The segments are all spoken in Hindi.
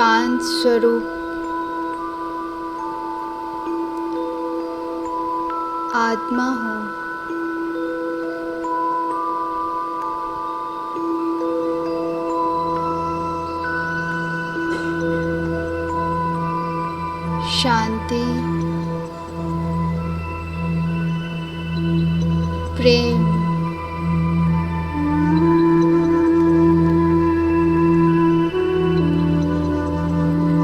शांत स्वरूप आत्मा हूँ। शांति, प्रेम,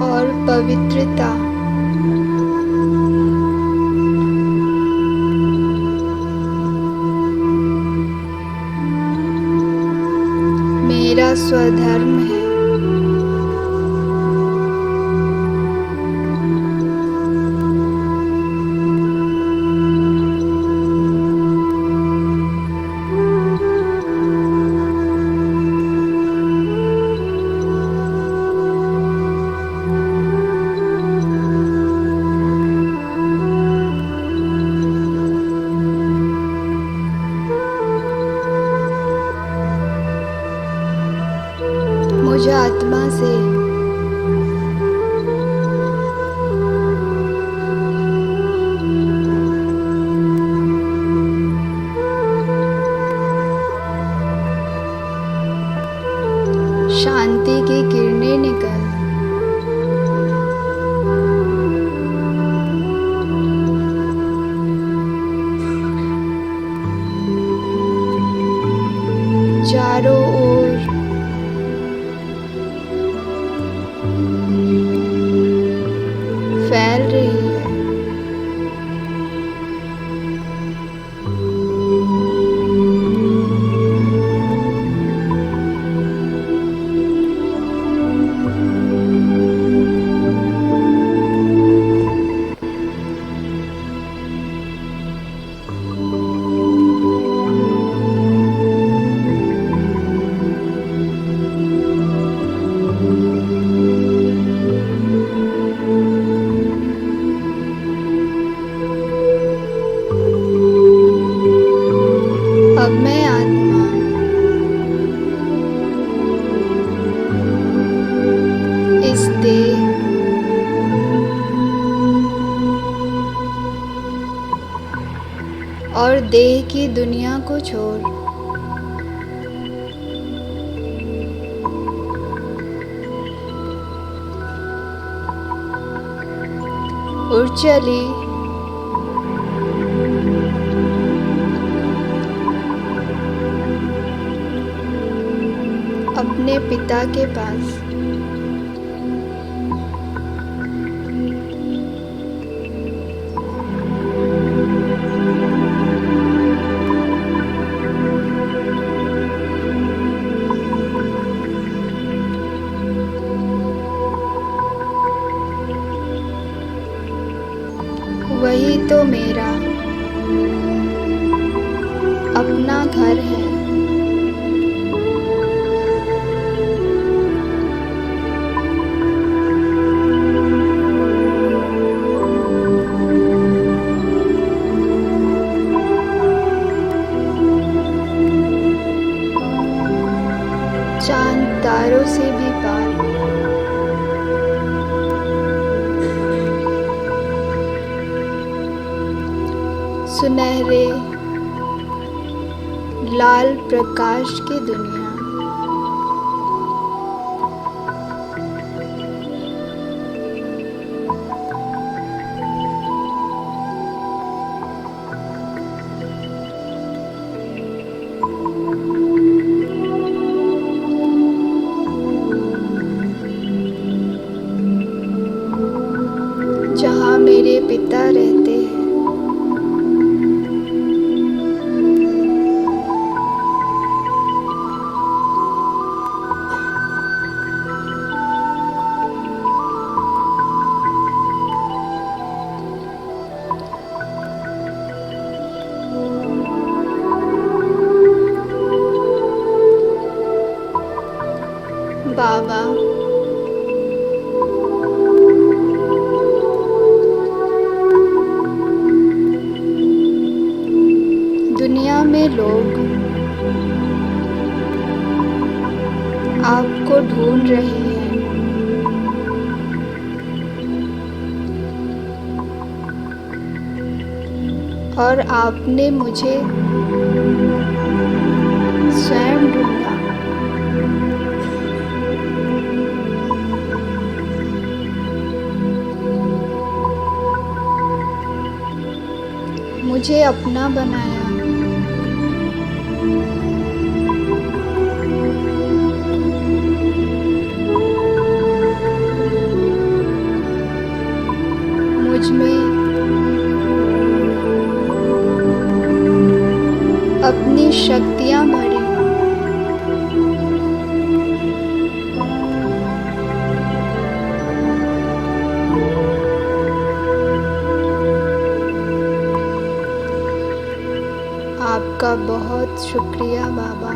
और पवित्रता मेरा स्वधर्म है। मुझे आत्मा से शांति की किरणें निकल चारों ओर फैल रही है। अब मैं आत्मा इस देह और देह की दुनिया को छोड़ उड़ चली अपने पिता के पास। वही तो मेरा अपना घर है। चांद तारों से भी पार, सुनहरे लाल प्रकाश की दुनिया। जहाँ मेरे पिता रहते हैं। बाबा दुनिया में लोग आपको ढूंढ रहे हैं। और आपने मुझे स्वयं ढूंढा। मुझे अपना बनाया। मुझ में अपनी शक्तियाँ भरी। आपका बहुत शुक्रिया बाबा।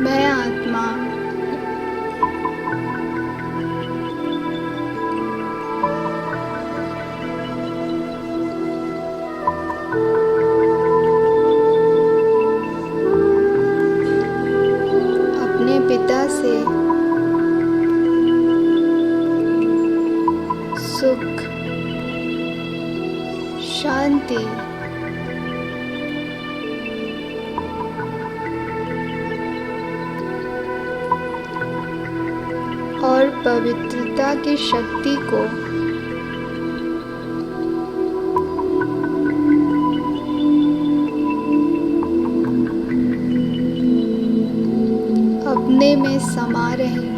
मैं आत्मा अपने पिता से सुख, शांति और पवित्रता की शक्ति को अपने में समा रही हूँ।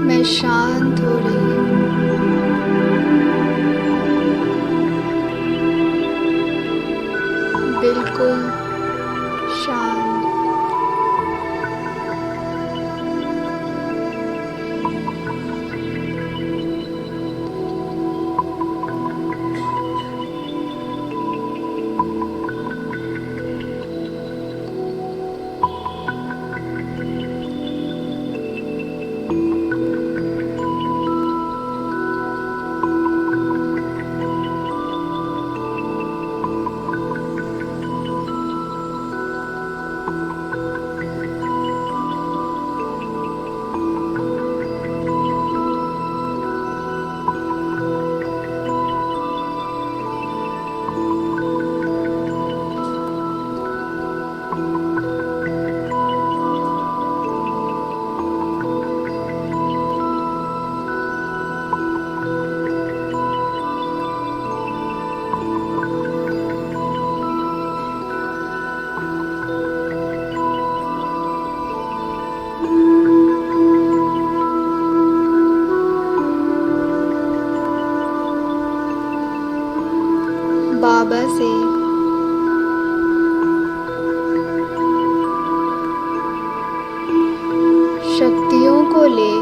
मैं शांत हो रही हूँ। बिल्कुल शांत। बाबा से शक्तियों को ले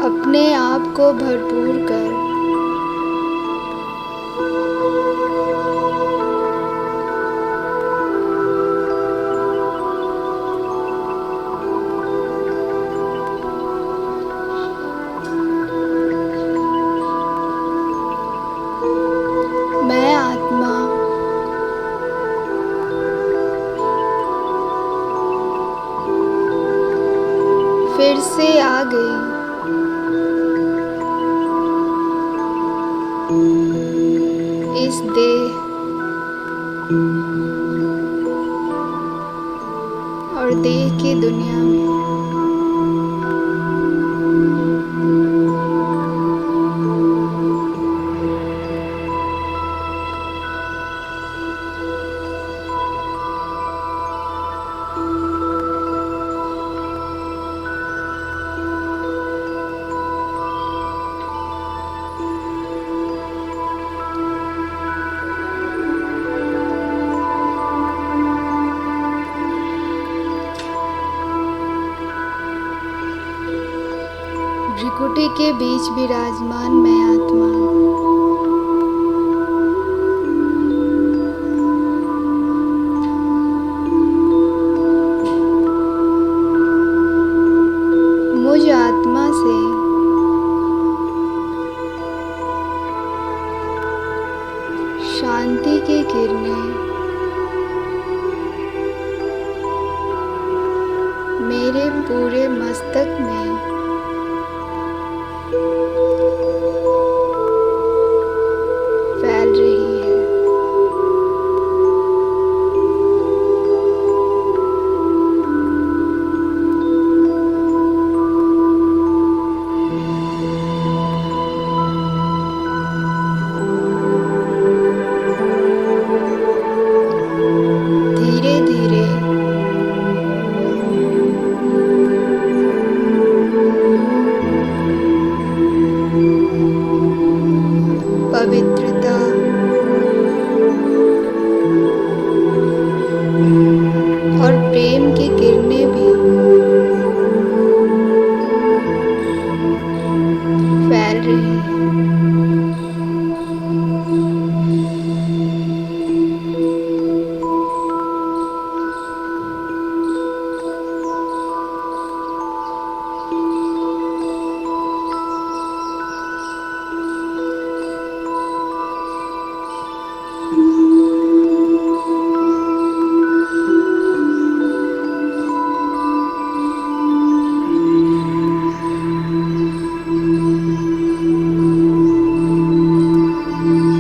अपने आप को भरपूर कर मैं आत्मा फिर से आ गई। इस देह और देह की दुनिया में के बीच विराजमान मैं आत्मा, मुझ आत्मा से शांति की किरणें मेरे पूरे मस्तक में फैल रही है। धीरे धीरे पवित्रता और प्रेम की किरणें भी फैल रही हैं।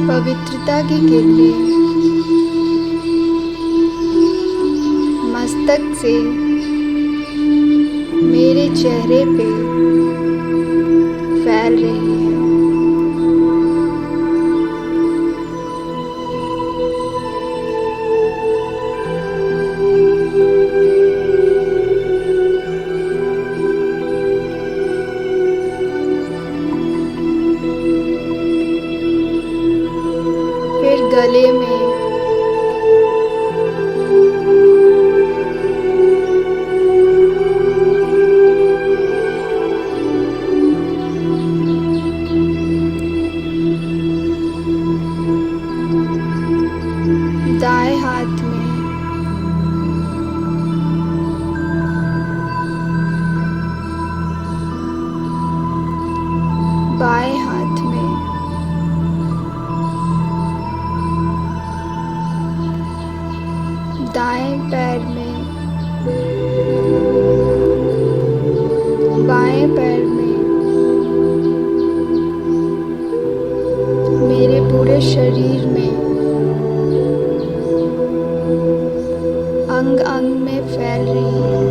पवित्रता की किरणें मस्तक से मेरे चेहरे पे फैल रही है। फिर गले में दाएं हाथ में बाएं हाथ में दाएं पैर में बाएं पैर में मेरे पूरे शरीर में अंग अंग में फैल रही है।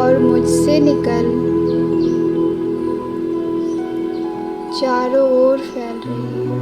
और मुझसे निकल चारों ओर फैल रही है।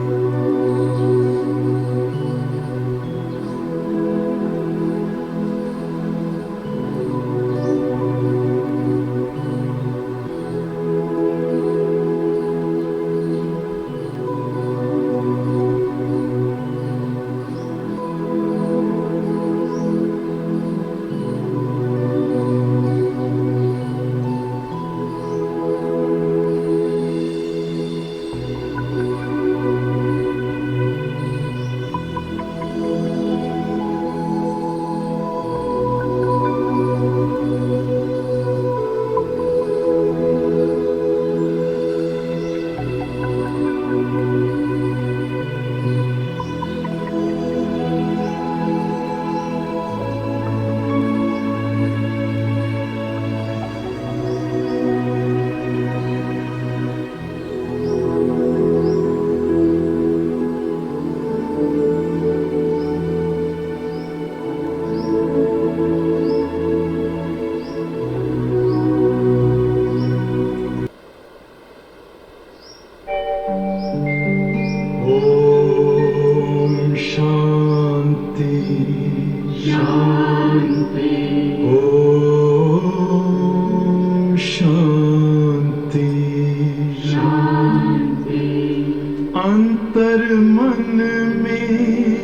अंतर मन में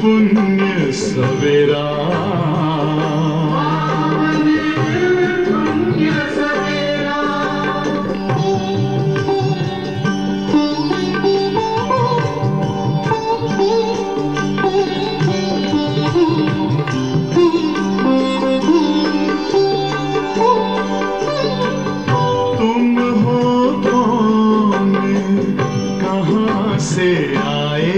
पुण्य सवेरा, तुम हो कौन, कहाँ से आए,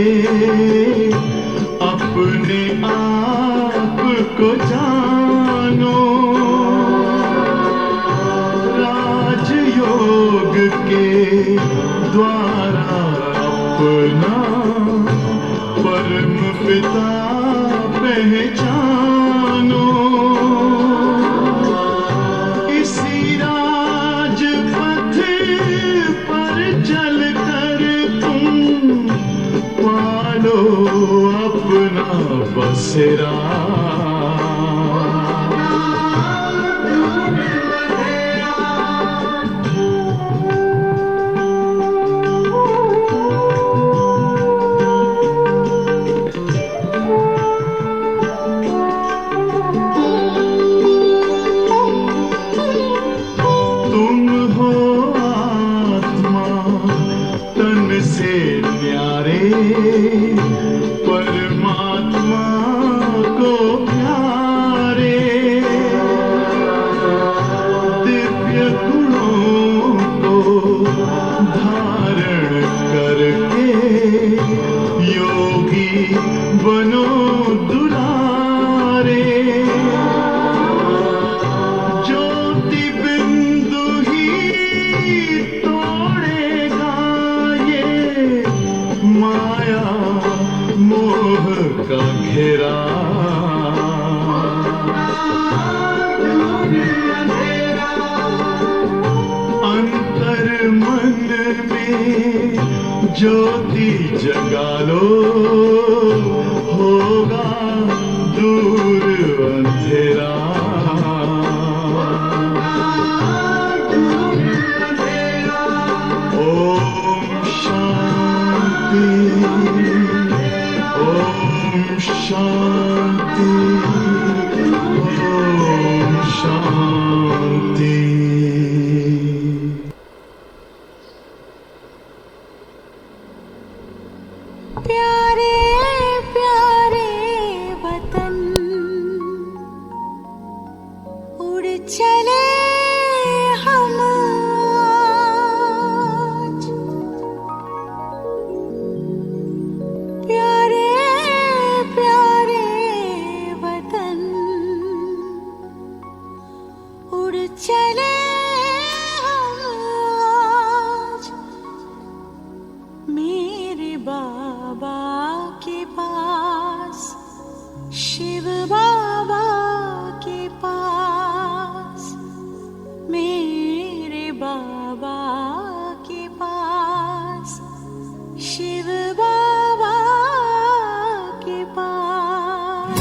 अपने आप को जानो, राजयोग के द्वारा अपना परम पिता पहचानो, इसी राजपथ पर चलकर तुम पालो अपना बसेरा। तुम हो आत्मा तन से न्यारे, परमात्मा को प्यारे, दिव्य गुणों को धारण करके योगी बनो दुलारे, ज्योति बिंदु ही तोड़ेगा ये माया मोह का घेरा। अंतर मन में ज्योति जगा लो, होगा दूर अंधेरा। ओम शांति, ओम शांति, ओम शांति। प्यारे प्यारे वतन, उड़ चले हम आज, प्यारे प्यारे वतन, उड़ चले हम आज, मेरे बाबा के पास, शिव बाबा के पास, मेरे बाबा के पास, शिव बाबा के पास।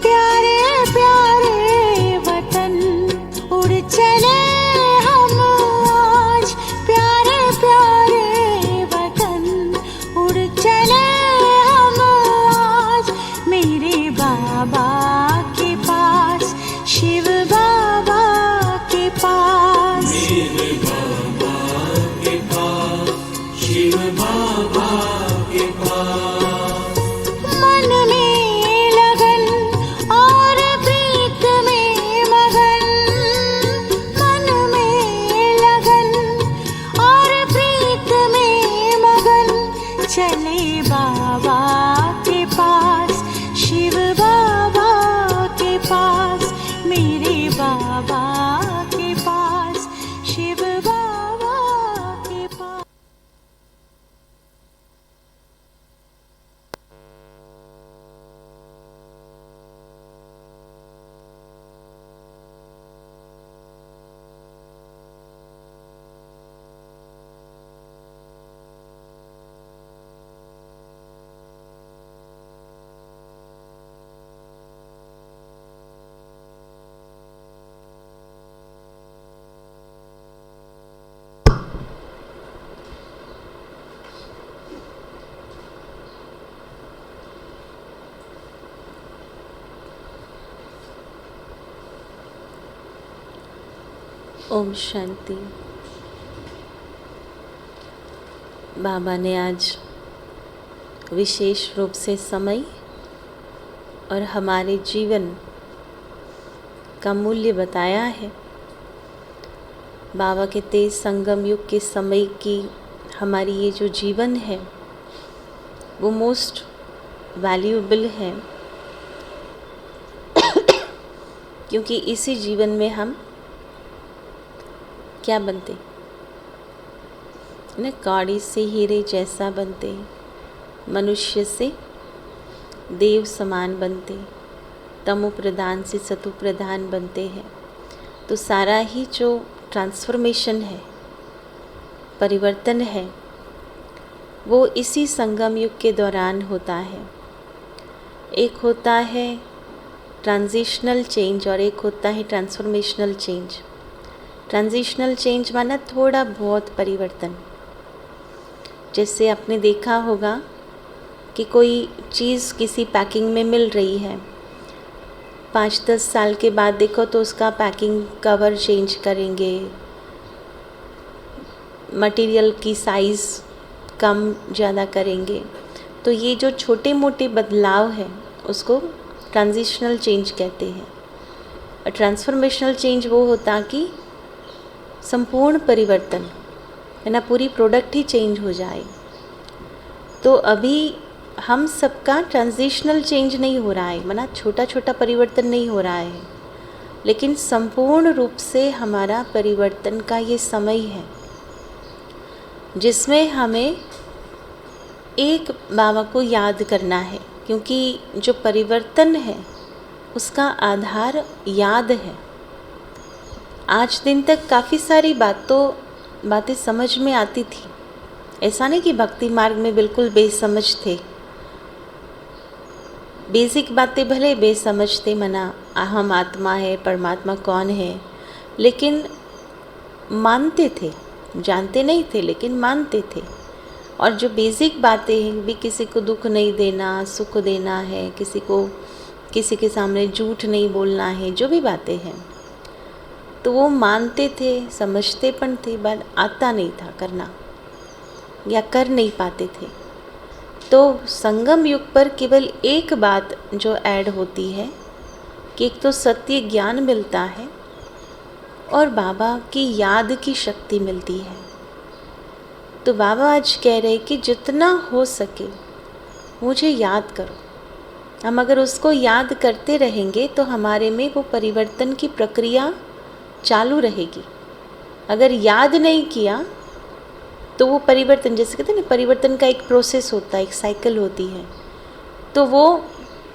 प्यारे प्यारे वतन, उड़ चले हम आज, प्यारे प्यारे वतन, उड़ चले हम आज, मेरे बाबा के पास, शिव बाबा के पास, मेरे बाबा के पास, शिव बाबा के पास। मन में लगन और प्रीत में मगन, मन में लगन और प्रीत में मगन, चले बाबा के पास, शिव बाबा के पास, मेरे बाबा के पास, शिव बाबा के पास। ओम शांति। बाबा ने आज विशेष रूप से समय और हमारे जीवन का मूल्य बताया है। बाबा के तेज संगम युग के समय की हमारी ये जो जीवन है वो मोस्ट वैल्यूएबल है, क्योंकि इसी जीवन में हम क्या बनते न, कौड़ी से हीरे जैसा बनते, मनुष्य से देव समान बनते, तमो प्रधान से सतु प्रधान बनते हैं। तो सारा ही जो ट्रांसफॉर्मेशन है, परिवर्तन है, वो इसी संगम युग के दौरान होता है। एक होता है ट्रांजिशनल चेंज और एक होता है ट्रांसफॉर्मेशनल चेंज। ट्रांजिशनल चेंज माना थोड़ा बहुत परिवर्तन। जैसे आपने देखा होगा कि कोई चीज़ किसी पैकिंग में मिल रही है, 5-10 साल के बाद देखो तो उसका पैकिंग कवर चेंज करेंगे, मटेरियल की साइज़ कम ज़्यादा करेंगे। तो ये जो छोटे मोटे बदलाव हैं उसको ट्रांजिशनल चेंज कहते हैं। और ट्रांसफॉर्मेशनल चेंज वो होता कि संपूर्ण परिवर्तन है ना, पूरी प्रोडक्ट ही चेंज हो जाए। तो अभी हम सबका ट्रांजिशनल चेंज नहीं हो रहा है, माना छोटा छोटा परिवर्तन नहीं हो रहा है, लेकिन संपूर्ण रूप से हमारा परिवर्तन का ये समय है जिसमें हमें एक बाबा को याद करना है, क्योंकि जो परिवर्तन है उसका आधार याद है। आज दिन तक काफ़ी सारी बातें समझ में आती थी। ऐसा नहीं कि भक्ति मार्ग में बिल्कुल बेसमझ थे, बेसिक बातें भले बेसमझ थे, मना अहम आत्मा है, परमात्मा कौन है, लेकिन मानते थे, जानते नहीं थे लेकिन मानते थे। और जो बेसिक बातें हैं भी, किसी को दुख नहीं देना, सुख देना है, किसी के सामने झूठ नहीं बोलना है, जो भी बातें हैं तो वो मानते थे, समझते पण थे, बट आता नहीं था करना या कर नहीं पाते थे। तो संगम युग पर केवल एक बात जो ऐड होती है कि एक तो सत्य ज्ञान मिलता है और बाबा की याद की शक्ति मिलती है। तो बाबा आज कह रहे कि जितना हो सके मुझे याद करो। हम अगर उसको याद करते रहेंगे तो हमारे में वो परिवर्तन की प्रक्रिया चालू रहेगी। अगर याद नहीं किया तो वो परिवर्तन, जैसे कहते हैं ना, परिवर्तन का एक प्रोसेस होता है, एक साइकिल होती है, तो वो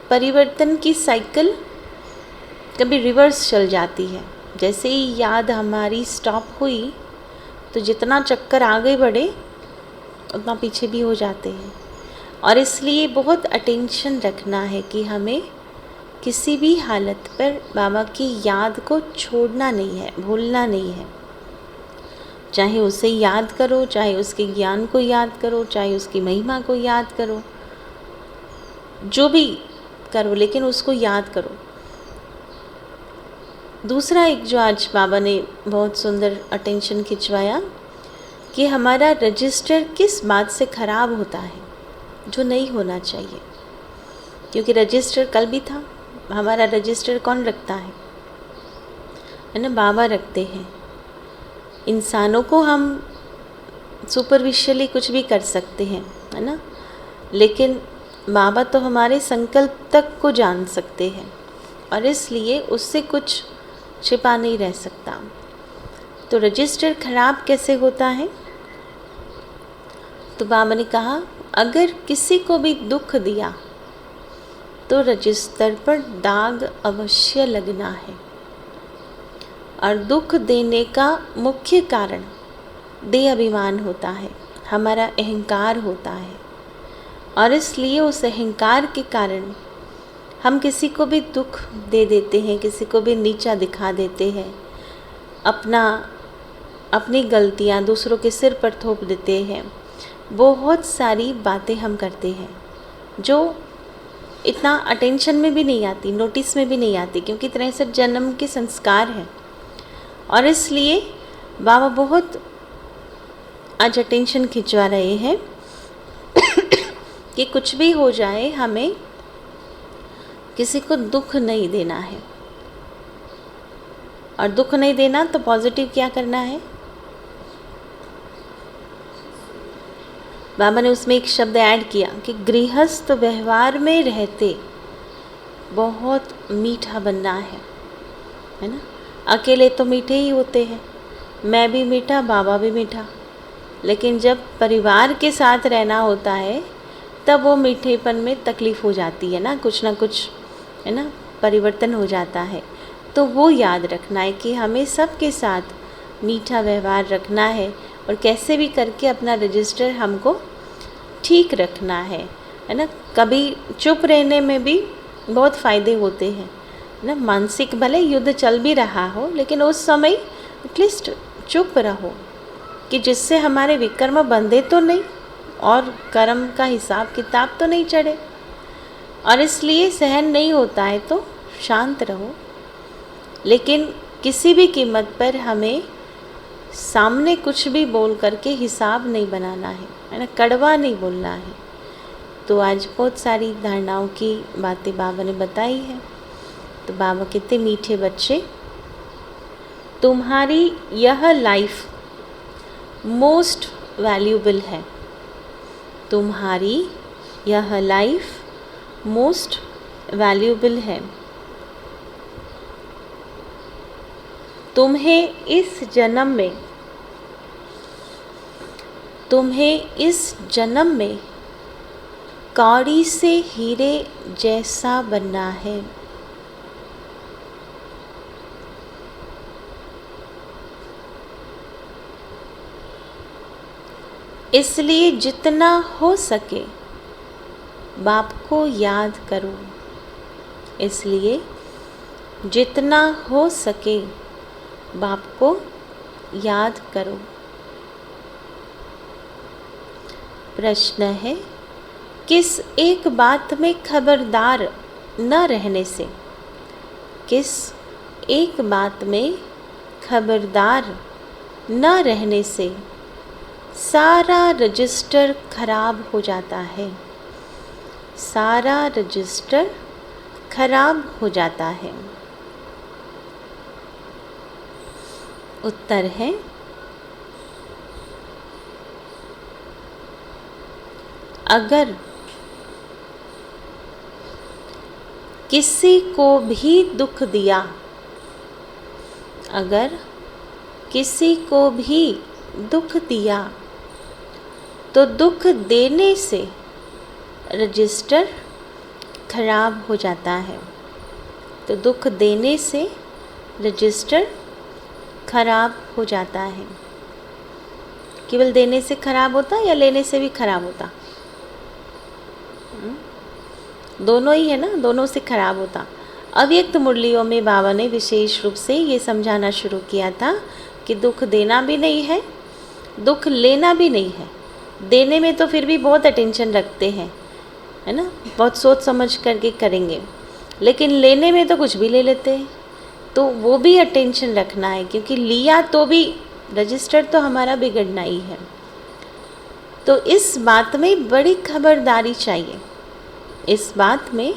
परिवर्तन की साइकिल कभी रिवर्स चल जाती है। जैसे ही याद हमारी स्टॉप हुई तो जितना चक्कर आगे बढ़े उतना पीछे भी हो जाते हैं। और इसलिए बहुत अटेंशन रखना है कि हमें किसी भी हालत पर बाबा की याद को छोड़ना नहीं है, भूलना नहीं है। चाहे उसे याद करो, चाहे उसके ज्ञान को याद करो, चाहे उसकी महिमा को याद करो, जो भी करो, लेकिन उसको याद करो। दूसरा एक जो आज बाबा ने बहुत सुंदर अटेंशन खिंचवाया कि हमारा रजिस्टर किस बात से ख़राब होता है, जो नहीं होना चाहिए। क्योंकि रजिस्टर कल भी था, हमारा रजिस्टर कौन रखता है ना, बाबा रखते हैं। इंसानों को हम सुपरफिशियली कुछ भी कर सकते हैं, है ना, लेकिन बाबा तो हमारे संकल्प तक को जान सकते हैं और इसलिए उससे कुछ छिपा नहीं रह सकता। तो रजिस्टर खराब कैसे होता है? तो बाबा ने कहा अगर किसी को भी दुख दिया तो रजिस्टर पर दाग अवश्य लगना है। और दुख देने का मुख्य कारण देह अभिमान होता है, हमारा अहंकार होता है। और इसलिए उस अहंकार के कारण हम किसी को भी दुख दे देते हैं, किसी को भी नीचा दिखा देते हैं, अपनी गलतियाँ दूसरों के सिर पर थोप देते हैं। बहुत सारी बातें हम करते हैं जो इतना अटेंशन में भी नहीं आती, नोटिस में भी नहीं आती, क्योंकि 63 जन्म के संस्कार हैं। और इसलिए बाबा बहुत आज अटेंशन खिंचवा रहे हैं कि कुछ भी हो जाए हमें किसी को दुख नहीं देना है। और दुख नहीं देना तो पॉजिटिव क्या करना है? बाबा ने उसमें एक शब्द ऐड किया कि गृहस्थ व्यवहार में रहते बहुत मीठा बनना है ना। अकेले तो मीठे ही होते हैं, मैं भी मीठा, बाबा भी मीठा, लेकिन जब परिवार के साथ रहना होता है तब वो मीठेपन में तकलीफ़ हो जाती है ना कुछ है ना, परिवर्तन हो जाता है। तो वो याद रखना है कि हमें सबके साथ मीठा व्यवहार रखना है और कैसे भी करके अपना रजिस्टर हमको ठीक रखना है ना। कभी चुप रहने में भी बहुत फ़ायदे होते हैं ना। मानसिक भले युद्ध चल भी रहा हो, लेकिन उस समय एटलीस्ट चुप रहो कि जिससे हमारे विकर्म बंधे तो नहीं और कर्म का हिसाब किताब तो नहीं चढ़े। और इसलिए सहन नहीं होता है तो शांत रहो, लेकिन किसी भी कीमत पर हमें सामने कुछ भी बोल करके हिसाब नहीं बनाना है ना, कड़वा नहीं बोलना है। तो आज बहुत सारी धारणाओं की बातें बाबा ने बताई है। तो बाबा कितने मीठे बच्चे, तुम्हारी यह लाइफ मोस्ट वैल्यूबल है, तुम्हारी यह लाइफ मोस्ट वैल्यूबल है। तुम्हें इस जन्म में कौड़ी से हीरे जैसा बनना है। इसलिए जितना हो सके बाप को याद करो, इसलिए जितना हो सके बाप को याद करो। प्रश्न है, किस एक बात में खबरदार न रहने से, किस एक बात में खबरदार न रहने से सारा रजिस्टर खराब हो जाता है, सारा रजिस्टर खराब हो जाता है। उत्तर है, अगर किसी को भी दुख दिया, अगर किसी को भी दुख दिया तो दुख देने से रजिस्टर खराब हो जाता है। तो दुख देने से रजिस्टर खराब हो जाता है। केवल देने से खराब होता या लेने से भी खराब होता? दोनों ही है ना, दोनों से खराब होता। अव्यक्त मुरलियों में बाबा ने विशेष रूप से ये समझाना शुरू किया था कि दुख देना भी नहीं है, दुख लेना भी नहीं है। देने में तो फिर भी बहुत अटेंशन रखते हैं, है ना, बहुत सोच समझ करके करेंगे, लेकिन लेने में तो कुछ भी ले लेते हैं। तो वो भी अटेंशन रखना है, क्योंकि लिया तो भी रजिस्टर तो हमारा बिगड़ना ही है। तो इस बात में बड़ी खबरदारी चाहिए, इस बात में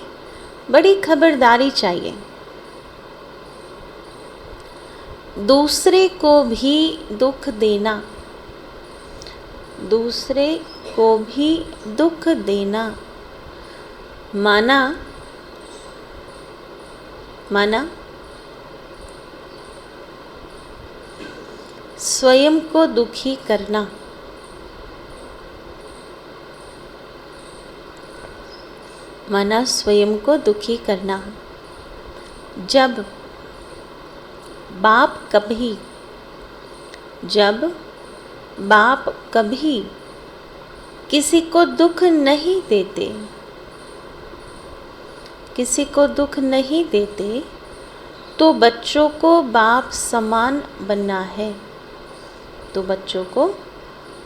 बड़ी खबरदारी चाहिए। दूसरे को भी दुख देना, दूसरे को भी दुख देना माना स्वयं को दुखी करना। माना स्वयं को दुखी करना। जब बाप कभी किसी को दुख नहीं देते, किसी को दुख नहीं देते, तो बच्चों को बाप समान बनना है, तो बच्चों को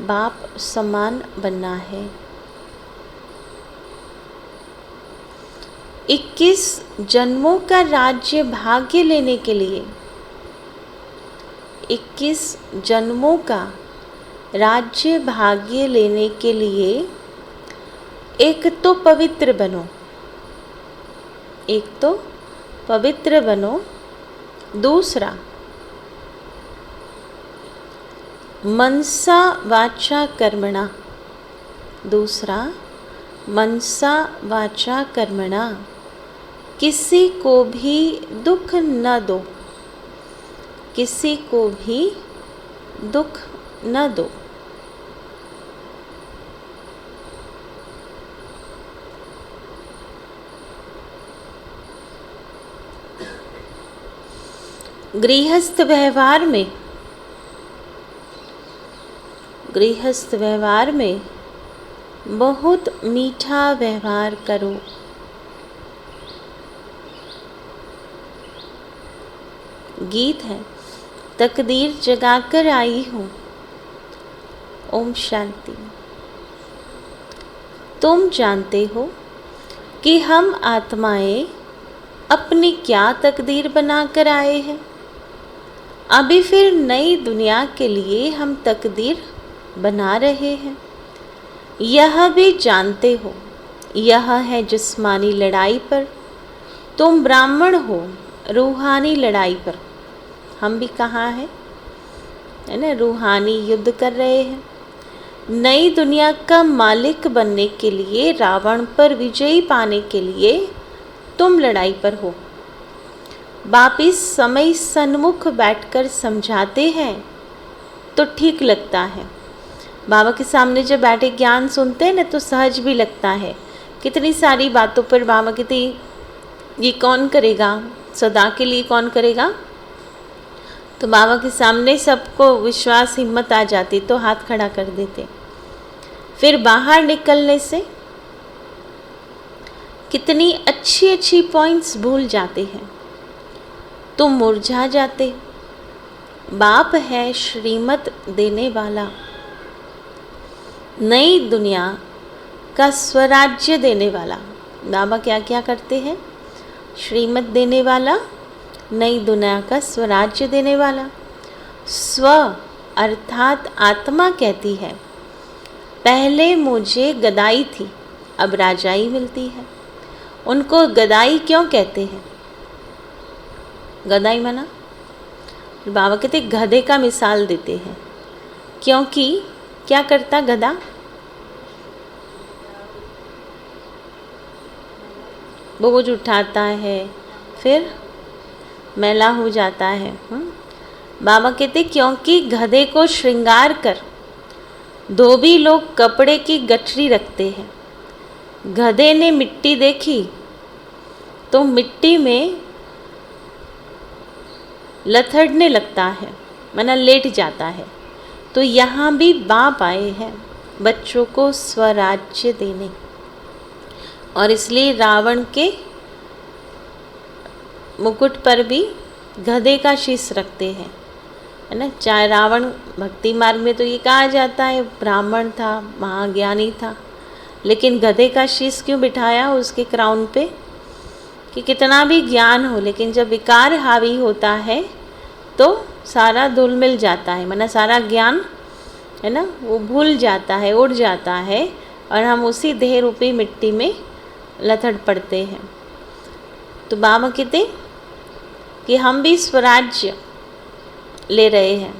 बाप समान बनना है। 21 जन्मों का राज्य भाग्य लेने के लिए 21 जन्मों का राज्य भाग्य लेने के लिए एक तो पवित्र बनो, एक तो पवित्र बनो, दूसरा मनसा वाचा कर्मणा, दूसरा मनसा वाचा कर्मणा किसी को भी दुख न दो, किसी को भी दुख न दो। गृहस्थ व्यवहार में, गृहस्थ व्यवहार में बहुत मीठा व्यवहार करो। गीत है, तकदीर जगाकर आई हूँ। ओम शांति। तुम जानते हो कि हम आत्माएं अपनी क्या तकदीर बनाकर आए हैं। अभी फिर नई दुनिया के लिए हम तकदीर बना रहे हैं। यह भी जानते हो, यह है जिस्मानी लड़ाई पर, तुम ब्राह्मण हो रूहानी लड़ाई पर। हम भी कहाँ है ना, रूहानी युद्ध कर रहे हैं। नई दुनिया का मालिक बनने के लिए, रावण पर विजयी पाने के लिए तुम लड़ाई पर हो। बाप इस समय सन्मुख बैठकर समझाते हैं तो ठीक लगता है। बाबा के सामने जब बैठे ज्ञान सुनते हैं ना तो सहज भी लगता है। कितनी सारी बातों पर बाबा कहते ये कौन करेगा, सदा के लिए कौन करेगा। तो बाबा के सामने सबको विश्वास हिम्मत आ जाती तो हाथ खड़ा कर देते। फिर बाहर निकलने से कितनी अच्छी अच्छी पॉइंट्स भूल जाते हैं, तुम मुरझा जाते। बाप है श्रीमत देने वाला, नई दुनिया का स्वराज्य देने वाला। बाबा क्या क्या करते हैं, श्रीमत देने वाला, नई दुनिया का स्वराज्य देने वाला। स्व अर्थात आत्मा कहती है पहले मुझे गदाई थी, अब राजाई मिलती है। उनको गदाई क्यों कहते हैं, गदाई माना बाबा कहते गधे का मिसाल देते हैं, क्योंकि क्या करता गधा, बोझ उठाता है फिर मैला हो जाता है। बाबा कहते क्योंकि गधे को श्रृंगार कर धोबी लोग कपड़े की गठरी रखते हैं। गधे ने मिट्टी देखी तो मिट्टी में लथड़ने लगता है, माना लेट जाता है। तो यहाँ भी बाप आए हैं बच्चों को स्वराज्य देने, और इसलिए रावण के मुकुट पर भी गधे का शीश रखते हैं, है ना। चाहे रावण भक्ति मार्ग में तो ये कहा जाता है ब्राह्मण था, महाज्ञानी था, लेकिन गधे का शीश क्यों बिठाया उसके क्राउन पे, कि कितना भी ज्ञान हो लेकिन जब विकार हावी होता है तो सारा धुल मिल जाता है, माना सारा ज्ञान है ना वो भूल जाता है, उड़ जाता है, और हम उसी देह रूपी मिट्टी में लथड़ पड़ते हैं। तो बाबा कहते कि हम भी स्वराज्य ले रहे हैं,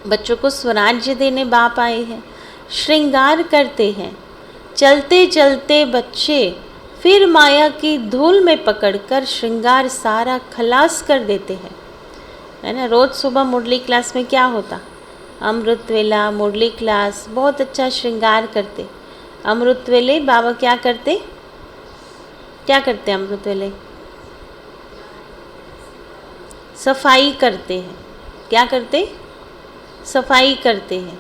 बच्चों को स्वराज्य देने बाप आए हैं। श्रृंगार करते हैं, चलते चलते बच्चे फिर माया की धूल में पकड़कर श्रृंगार सारा खलास कर देते हैं, है ना। रोज़ सुबह मुरली क्लास में क्या होता, अमृत वेला मुरली क्लास, बहुत अच्छा श्रृंगार करते। अमृत वेले बाबा क्या करते, क्या करते अमृत वेले, सफाई करते हैं। क्या करते, सफाई करते हैं,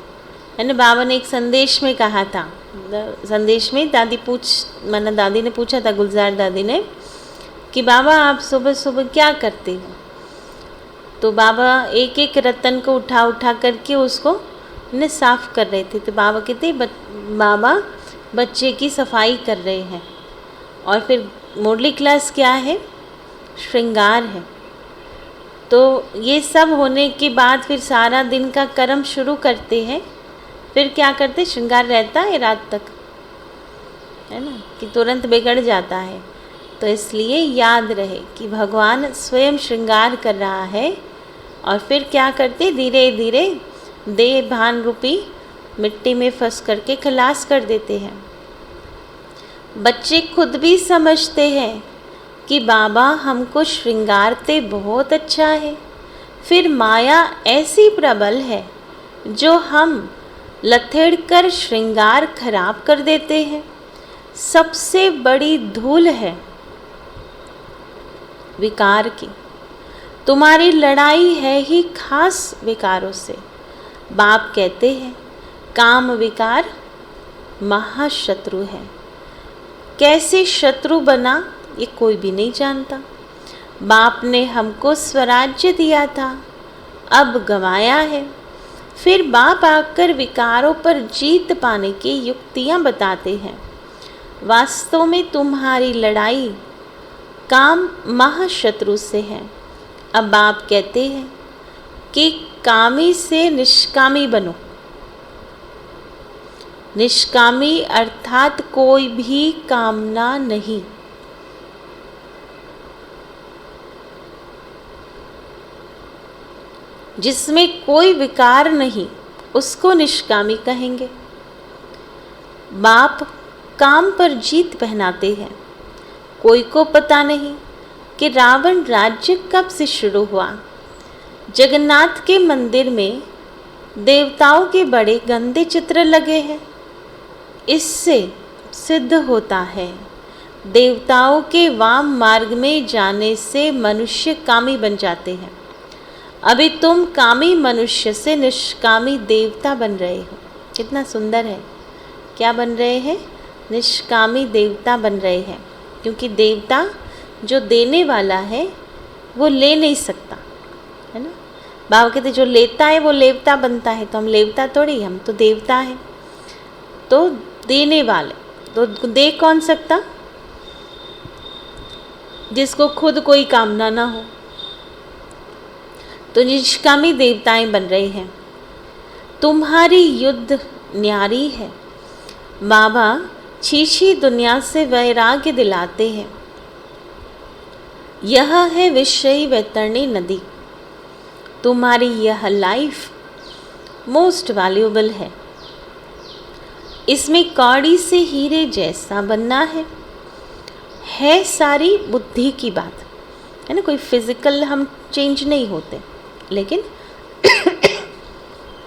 है ना। बाबा ने एक संदेश में कहा था, संदेश में दादी ने पूछा था, गुलजार दादी ने, कि बाबा आप सुबह सुबह क्या करते हो। तो बाबा एक एक रतन को उठा उठा करके उसको ने साफ कर रहे थे। तो बाबा कहते बाबा बच्चे की सफाई कर रहे हैं। और फिर मुरली क्लास क्या है, श्रृंगार है। तो ये सब होने के बाद फिर सारा दिन का कर्म शुरू करते हैं। फिर क्या करते, श्रृंगार रहता है रात तक, है ना, कि तुरंत बिगड़ जाता है। तो इसलिए याद रहे कि भगवान स्वयं श्रृंगार कर रहा है और फिर क्या करते, धीरे धीरे देह भान रूपी मिट्टी में फंस करके खलास कर देते हैं। बच्चे खुद भी समझते हैं कि बाबा हमको श्रृंगारते बहुत अच्छा है, फिर माया ऐसी प्रबल है जो हम लथेड़ कर श्रृंगार खराब कर देते हैं। सबसे बड़ी धूल है विकार की। तुम्हारी लड़ाई है ही खास विकारों से। बाप कहते हैं काम विकार महाशत्रु है। कैसे शत्रु बना ये कोई भी नहीं जानता। बाप ने हमको स्वराज्य दिया था, अब गंवाया है। फिर बाप आकर विकारों पर जीत पाने की युक्तियां बताते हैं। वास्तव में तुम्हारी लड़ाई काम महाशत्रु से है। अब बाप कहते हैं कि कामी से निष्कामी बनो। निष्कामी अर्थात कोई भी कामना नहीं। जिसमें कोई विकार नहीं उसको निष्कामी कहेंगे। बाप काम पर जीत पहनाते हैं। कोई को पता नहीं कि रावण राज्य कब से शुरू हुआ। जगन्नाथ के मंदिर में देवताओं के बड़े गंदे चित्र लगे हैं। इससे सिद्ध होता है देवताओं के वाम मार्ग में जाने से मनुष्य कामी बन जाते हैं। अभी तुम कामी मनुष्य से निष्कामी देवता बन रहे हो। कितना सुंदर है। क्या बन रहे हैं? निष्कामी देवता बन रहे हैं। क्योंकि देवता जो देने वाला है वो ले नहीं सकता, है ना। बाबा कहते जो लेता है वो लेवता बनता है। तो हम लेवता थोड़ी, हम तो देवता हैं। तो देने वाले तो दे कौन सकता? जिसको खुद कोई कामना ना हो। तो निष्कामी देवताएं बन रहे हैं। तुम्हारी युद्ध न्यारी है। बाबा छीछी दुनिया से वैराग्य दिलाते हैं। यह है विषयी वैतरणी नदी। तुम्हारी यह लाइफ मोस्ट वैल्यूएबल है। इसमें कौड़ी से हीरे जैसा बनना है सारी बुद्धि की बात, है ना। कोई फिजिकल हम चेंज नहीं होते, लेकिन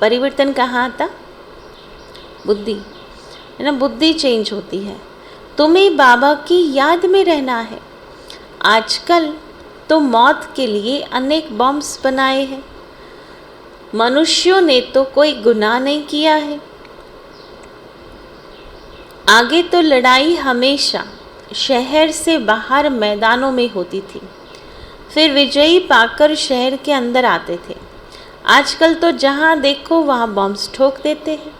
परिवर्तन कहाँ आता? बुद्धि, है ना। बुद्धि चेंज होती है। तुम्हें बाबा की याद में रहना है। आजकल तो मौत के लिए अनेक बॉम्ब्स बनाए हैं। मनुष्यों ने तो कोई गुनाह नहीं किया है। आगे तो लड़ाई हमेशा शहर से बाहर मैदानों में होती थी, फिर विजयी पाकर शहर के अंदर आते थे। आजकल तो जहाँ देखो वहाँ बॉम्ब्स ठोक देते हैं।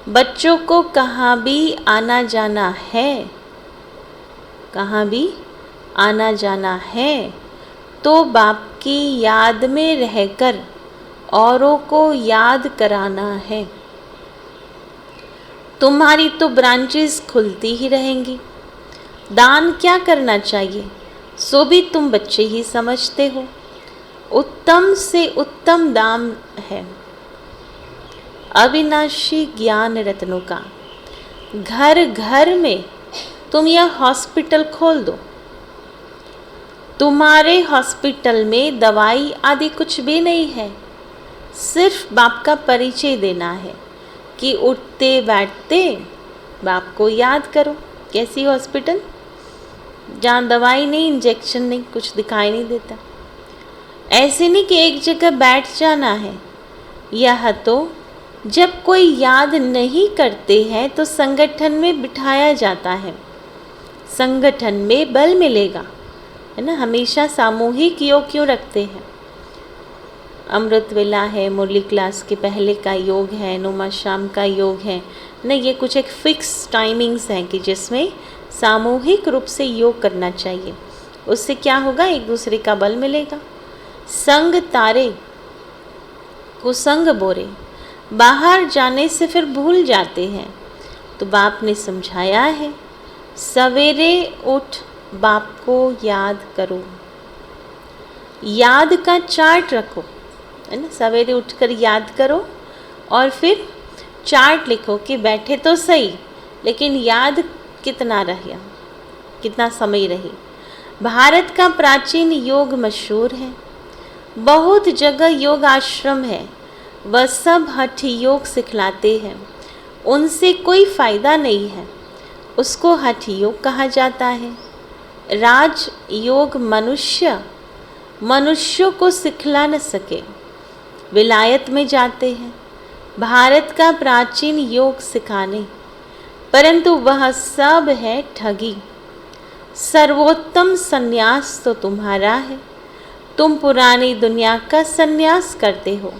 बच्चों को कहाँ भी आना जाना है, कहाँ भी आना जाना है तो बाप की याद में रहकर औरों को याद कराना है। तुम्हारी तो ब्रांचेस खुलती ही रहेंगी। दान क्या करना चाहिए सो भी तुम बच्चे ही समझते हो। उत्तम से उत्तम दाम है अविनाशी ज्ञान रत्नों का। घर घर में तुम यह हॉस्पिटल खोल दो। तुम्हारे हॉस्पिटल में दवाई आदि कुछ भी नहीं है, सिर्फ बाप का परिचय देना है कि उठते बैठते बाप को याद करो। कैसी हॉस्पिटल? जहाँ दवाई नहीं, इंजेक्शन नहीं, कुछ दिखाई नहीं देता। ऐसे नहीं कि एक जगह बैठ जाना है। यह तो जब कोई याद नहीं करते हैं तो संगठन में बिठाया जाता है। संगठन में बल मिलेगा, है ना। हमेशा सामूहिक योग क्यों रखते हैं? अमृत वेला है, मुरली क्लास के पहले का योग है, नुमा शाम का योग है ना। ये कुछ एक फिक्स टाइमिंग्स हैं कि जिसमें सामूहिक रूप से योग करना चाहिए। उससे क्या होगा? एक दूसरे का बल मिलेगा। संग तारे कुसंग बोरे, बाहर जाने से फिर भूल जाते हैं। तो बाप ने समझाया है, सवेरे उठ बाप को याद करो, याद का चार्ट रखो, है ना। सवेरे उठकर याद करो और फिर चार्ट लिखो कि बैठे तो सही लेकिन याद कितना रहा, कितना समय रही। भारत का प्राचीन योग मशहूर है, बहुत जगह योग आश्रम है, वह सब हठ योग सिखलाते हैं, उनसे कोई फ़ायदा नहीं है, उसको हठ योग कहा जाता है। राज योग मनुष्यों को सिखला न सके, विलायत में जाते हैं भारत का प्राचीन योग सिखाने, परंतु वह सब है ठगी। सर्वोत्तम संन्यास तो तुम्हारा है, तुम पुरानी दुनिया का संन्यास करते हो,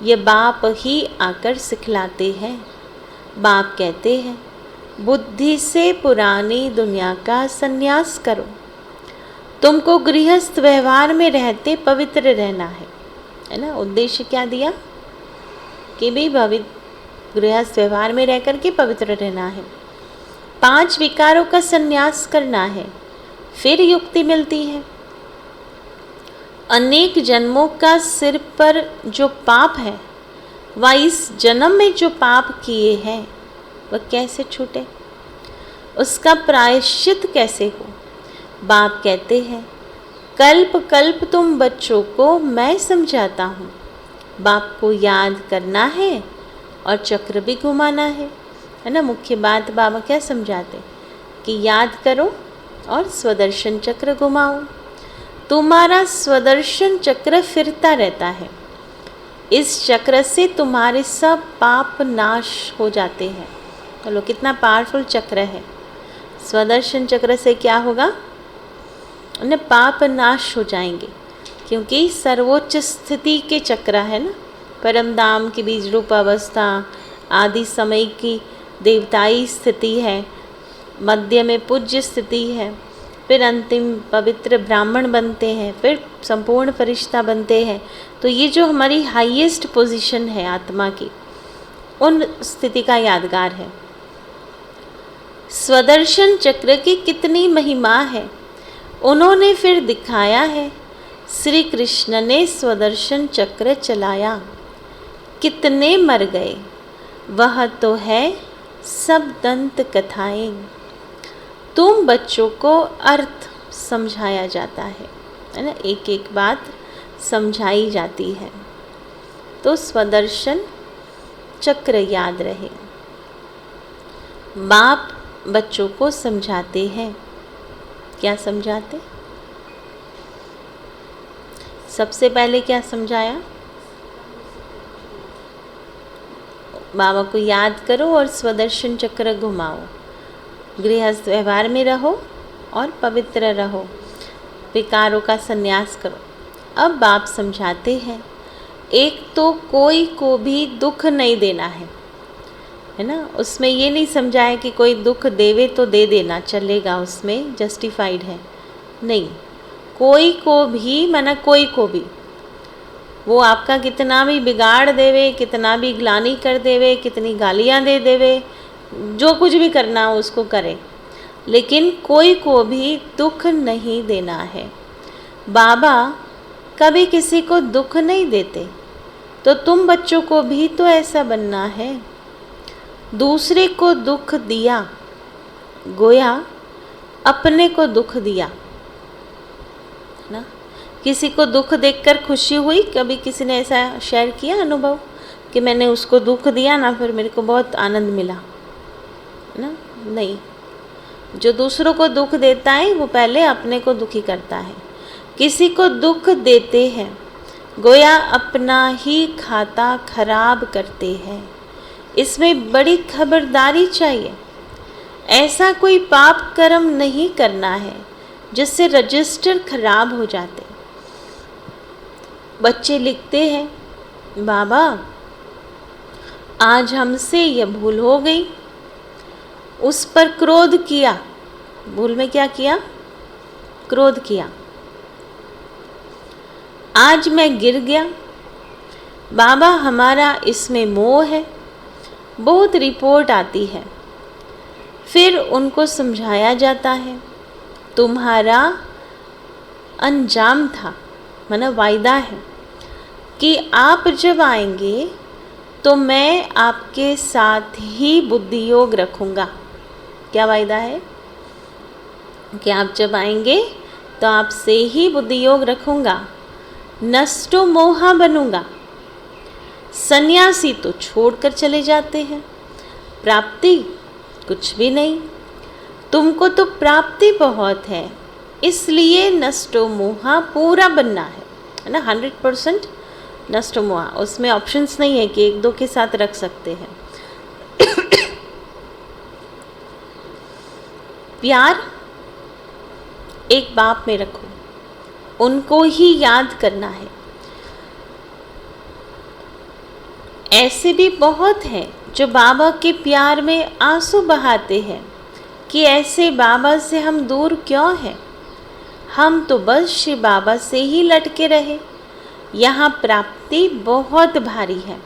ये बाप ही आकर सिखलाते हैं। बाप कहते हैं बुद्धि से पुरानी दुनिया का संन्यास करो, तुमको गृहस्थ व्यवहार में रहते पवित्र रहना है ना। उद्देश्य क्या दिया कि भी गृहस्थ व्यवहार में रह करके पवित्र रहना है, 5 विकारों का संन्यास करना है, फिर युक्ति मिलती है। अनेक जन्मों का सिर पर जो पाप है, वह इस जन्म में जो पाप किए हैं वह कैसे छूटे, उसका प्रायश्चित कैसे हो। बाप कहते हैं कल्प कल्प तुम बच्चों को मैं समझाता हूँ, बाप को याद करना है और चक्र भी घुमाना है ना। मुख्य बात बाबा क्या समझाते कि याद करो और स्वदर्शन चक्र घुमाओ, तुम्हारा स्वदर्शन चक्र फिरता रहता है, इस चक्र से तुम्हारे सब पाप नाश हो जाते हैं। चलो कितना पावरफुल चक्र है। स्वदर्शन चक्र से क्या होगा, उन्हें पाप नाश हो जाएंगे, क्योंकि सर्वोच्च स्थिति के चक्र है ना। परम धाम की बीज रूप अवस्था, आदि समय की देवताई स्थिति है, मध्य में पूज्य स्थिति है, फिर अंतिम पवित्र ब्राह्मण बनते हैं, फिर संपूर्ण फरिश्ता बनते हैं। तो ये जो हमारी हाईएस्ट पोजीशन है आत्मा की, उन स्थिति का यादगार है। स्वदर्शन चक्र की कितनी महिमा है, उन्होंने फिर दिखाया है। श्री कृष्ण ने स्वदर्शन चक्र चलाया, कितने मर गए, वह तो है सब दंत कथाएं। तुम बच्चों को अर्थ समझाया जाता है ना, एक एक बात समझाई जाती है, तो स्वदर्शन चक्र याद रहे। बाप बच्चों को समझाते हैं, क्या समझाते, सबसे पहले क्या समझाया, बाबा को याद करो और स्वदर्शन चक्र घुमाओ, गृहस्थ व्यवहार में रहो और पवित्र रहो, विकारों का संन्यास करो। अब बाप समझाते हैं, एक तो कोई को भी दुख नहीं देना है ना। उसमें ये नहीं समझाया कि कोई दुख देवे तो दे देना चलेगा, उसमें जस्टिफाइड है नहीं। कोई को भी माना कोई को भी, वो आपका कितना भी बिगाड़ देवे, कितना भी ग्लानि कर देवे, कितनी गालियाँ दे देवे, जो कुछ भी करना हो उसको करे, लेकिन कोई को भी दुख नहीं देना है। बाबा कभी किसी को दुख नहीं देते, तो तुम बच्चों को भी तो ऐसा बनना है। दूसरे को दुख दिया, गोया अपने को दुख दिया ना। किसी को दुख देखकर खुशी हुई, कभी किसी ने ऐसा शेयर किया अनुभव कि मैंने उसको दुख दिया ना, फिर मेरे को बहुत आनंद मिला ना, नहीं। जो दूसरों को दुख देता है वो पहले अपने को दुखी करता है। किसी को दुख देते हैं, गोया अपना ही खाता खराब करते हैं। इसमें बड़ी खबरदारी चाहिए। ऐसा कोई पाप कर्म नहीं करना है जिससे रजिस्टर खराब हो जाते। बच्चे लिखते हैं, बाबा आज हमसे यह भूल हो गई, उस पर क्रोध किया। भूल में क्या किया, क्रोध किया। आज मैं गिर गया, बाबा हमारा इसमें मोह है, बहुत रिपोर्ट आती है। फिर उनको समझाया जाता है, तुम्हारा अंजाम था, माना वायदा है कि आप जब आएंगे तो मैं आपके साथ ही बुद्धि योग रखूँगा। क्या वायदा है? कि आप जब आएंगे तो आपसे ही बुद्धि योग रखूँगा, नष्टो मोहा बनूँगा। सन्यासी तो छोड़कर चले जाते हैं, प्राप्ति कुछ भी नहीं। तुमको तो प्राप्ति बहुत है, इसलिए नष्टो मोहा पूरा बनना है ना, 100% नष्टो मोहा। उसमें ऑप्शंस नहीं है कि एक दो के साथ रख सकते हैं। प्यार एक बाप में रखो, उनको ही याद करना है। ऐसे भी बहुत हैं जो बाबा के प्यार में आंसू बहाते हैं कि ऐसे बाबा से हम दूर क्यों हैं, हम तो बस शिव बाबा से ही लटके रहे। यहाँ प्राप्ति बहुत भारी है,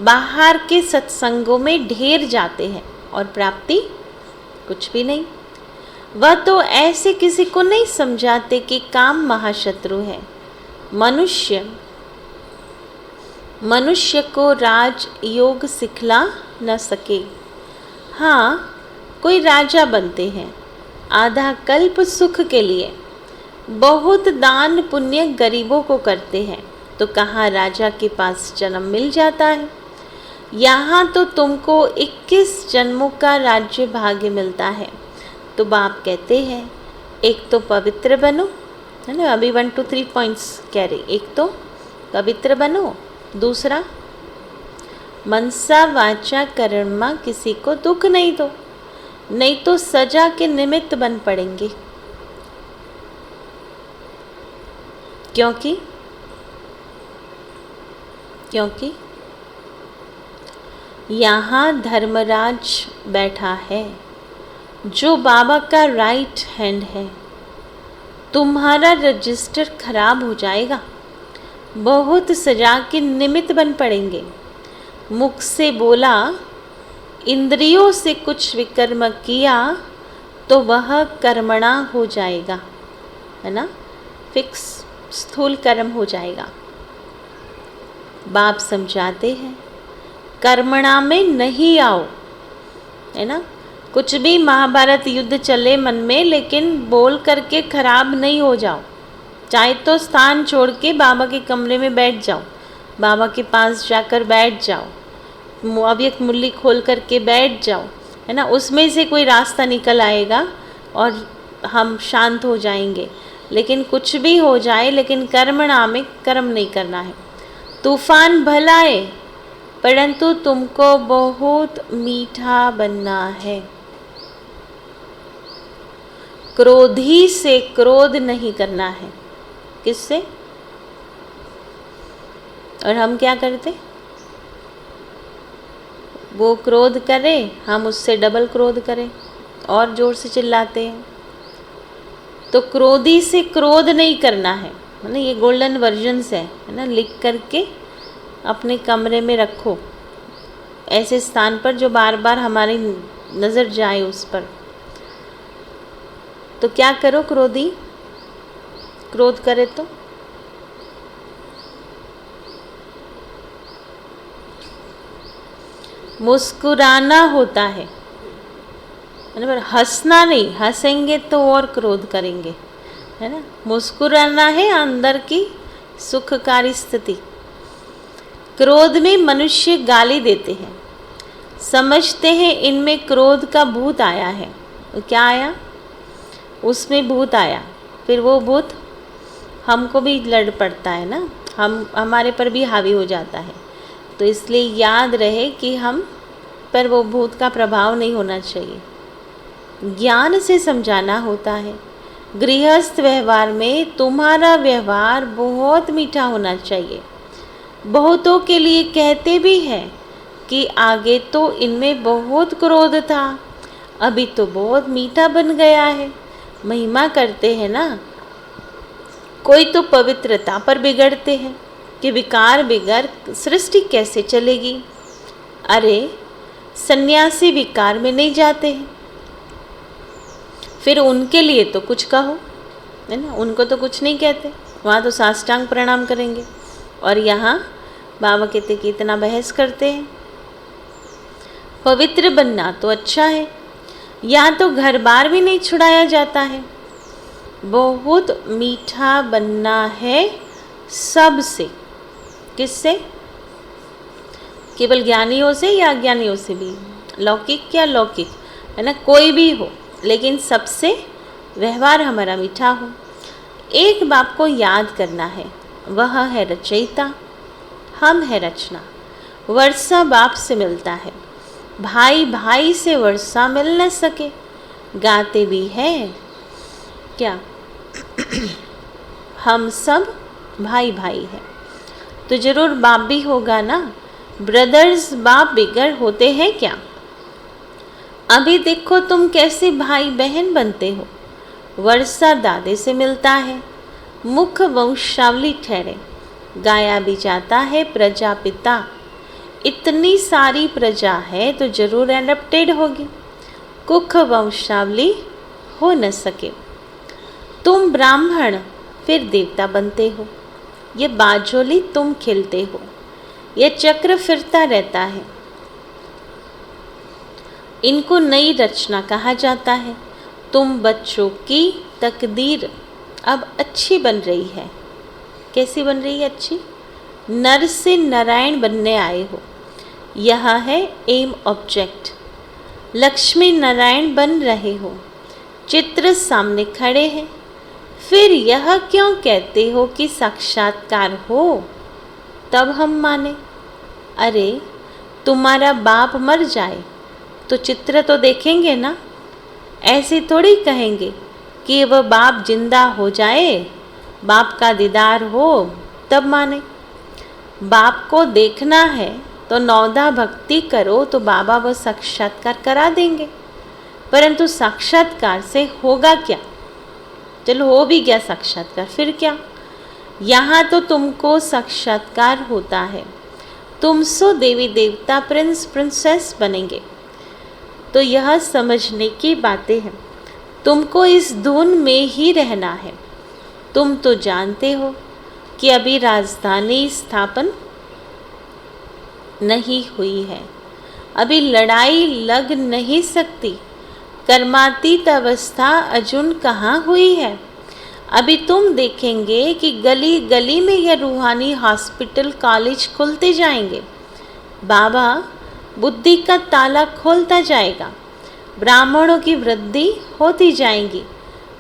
बाहर के सत्संगों में ढेर जाते हैं और प्राप्ति कुछ भी नहीं। वह तो ऐसे किसी को नहीं समझाते कि काम महाशत्रु है। मनुष्य को राज योग सिखला न सके। हाँ, कोई राजा बनते हैं, आधा कल्प सुख के लिए बहुत दान पुण्य गरीबों को करते हैं, तो कहाँ राजा के पास जन्म मिल जाता है। यहाँ तो तुमको 21 जन्मों का राज्य भाग्य मिलता है। तो बाप कहते हैं, एक तो पवित्र बनो, है ना, अभी 1 to 3 पॉइंट्स कह रहे। एक तो पवित्र बनो, दूसरा मनसा वाचा कर्मा किसी को दुख नहीं दो, नहीं तो सजा के निमित्त बन पड़ेंगे। क्योंकि यहाँ धर्मराज बैठा है जो बाबा का राइट हैंड है। तुम्हारा रजिस्टर खराब हो जाएगा, बहुत सजा के निमित्त बन पड़ेंगे। मुख से बोला, इंद्रियों से कुछ विकर्म किया तो वह कर्मणा हो जाएगा, है ना, फिक्स स्थूल कर्म हो जाएगा। बाप समझाते हैं, कर्मणा में नहीं आओ, है ना। कुछ भी महाभारत युद्ध चले मन में, लेकिन बोल करके खराब नहीं हो जाओ। चाहे तो स्थान छोड़ के बाबा के कमरे में बैठ जाओ, बाबा के पास जाकर बैठ जाओ, अव्यक्त मुरली खोल करके बैठ जाओ, है ना। उसमें से कोई रास्ता निकल आएगा और हम शांत हो जाएंगे। लेकिन कुछ भी हो जाए, लेकिन कर्मणा में कर्म नहीं करना है। तूफान भलाए, परंतु तुमको बहुत मीठा बनना है। क्रोधी से क्रोध नहीं करना है। किससे? और हम क्या करते? वो क्रोध करे, हम उससे डबल क्रोध करें और जोर से चिल्लाते हैं। तो क्रोधी से क्रोध नहीं करना है ना। ये गोल्डन वर्जन्स है ना, लिख करके अपने कमरे में रखो, ऐसे स्थान पर जो बार बार हमारी नज़र जाए उस पर। तो क्या करो, क्रोध करे तो मुस्कुराना होता है, पर हंसना नहीं। हंसेंगे तो और क्रोध करेंगे, है ना। मुस्कुराना है अंदर की सुखकारी स्थिति। क्रोध में मनुष्य गाली देते हैं, समझते हैं इनमें क्रोध का भूत आया है। क्या आया? उसमें भूत आया, फिर वो भूत हमको भी लड़ पड़ता है ना, हमारे पर भी हावी हो जाता है। तो इसलिए याद रहे कि हम पर वो भूत का प्रभाव नहीं होना चाहिए। ज्ञान से समझाना होता है। गृहस्थ व्यवहार में तुम्हारा व्यवहार बहुत मीठा होना चाहिए। बहुतों के लिए कहते भी हैं कि आगे तो इनमें बहुत क्रोध था, अभी तो बहुत मीठा बन गया है। महिमा करते हैं ना, कोई तो पवित्रता पर बिगड़ते हैं कि विकार बिगड़ सृष्टि कैसे चलेगी। अरे सन्यासी विकार में नहीं जाते हैं, फिर उनके लिए तो कुछ कहो, है ना, उनको तो कुछ नहीं कहते, वहाँ तो साष्टांग प्रणाम करेंगे। और यहाँ बाबा कहते कि इतना बहस करते हैं। पवित्र बनना तो अच्छा है, यहाँ तो घर बार भी नहीं छुड़ाया जाता है। बहुत मीठा बनना है सबसे। किससे? केवल ज्ञानियों से या अज्ञानियों से भी, लौकिक या लौकिक, है ना, कोई भी हो, लेकिन सबसे व्यवहार हमारा मीठा हो। एक बाप को याद करना है, वह है रचयिता, हम है रचना। वर्षा बाप से मिलता है, भाई भाई से वर्षा मिल न सके। गाते भी हैं क्या? हम सब भाई भाई हैं, तो जरूर बाप भी होगा ना। ब्रदर्स बाप बिगर होते हैं क्या? अभी देखो तुम कैसे भाई बहन बनते हो। वर्षा दादे से मिलता है, मुख वंशावली ठहरे, गाया भी जाता है प्रजापिता। इतनी सारी प्रजा है तो जरूर एडप्टेड होगी, कुख वंशावली हो न सके। तुम ब्राह्मण फिर देवता बनते हो, ये बाजोली तुम खिलते हो, ये चक्र फिरता रहता है। इनको नई रचना कहा जाता है। तुम बच्चों की तकदीर अब अच्छी बन रही है। कैसी बन रही है? अच्छी। नर से नारायण बनने आए हो, यह है एम ऑब्जेक्ट। लक्ष्मी नारायण बन रहे हो, चित्र सामने खड़े हैं, फिर यह क्यों कहते हो कि साक्षात्कार हो तब हम माने? अरे तुम्हारा बाप मर जाए तो चित्र तो देखेंगे ना, ऐसे थोड़ी कहेंगे कि वह बाप जिंदा हो जाए, बाप का दीदार हो तब माने। बाप को देखना है तो नौदा भक्ति करो तो बाबा वह साक्षात्कार करा देंगे। परंतु साक्षात्कार से होगा क्या? चलो हो भी गया साक्षात्कार, फिर क्या? यहाँ तो तुमको साक्षात्कार होता है, तुम सो देवी देवता प्रिंस प्रिंसेस बनेंगे। तो यह समझने की बातें हैं। तुमको इस धुन में ही रहना है। तुम तो जानते हो कि अभी राजधानी स्थापन नहीं हुई है, अभी लड़ाई लग नहीं सकती। कर्मातीत अवस्था अर्जुन कहाँ हुई है? अभी तुम देखेंगे कि गली गली में यह रूहानी हॉस्पिटल कॉलेज खुलते जाएंगे। बाबा बुद्धि का ताला खोलता जाएगा, ब्राह्मणों की वृद्धि होती जाएगी।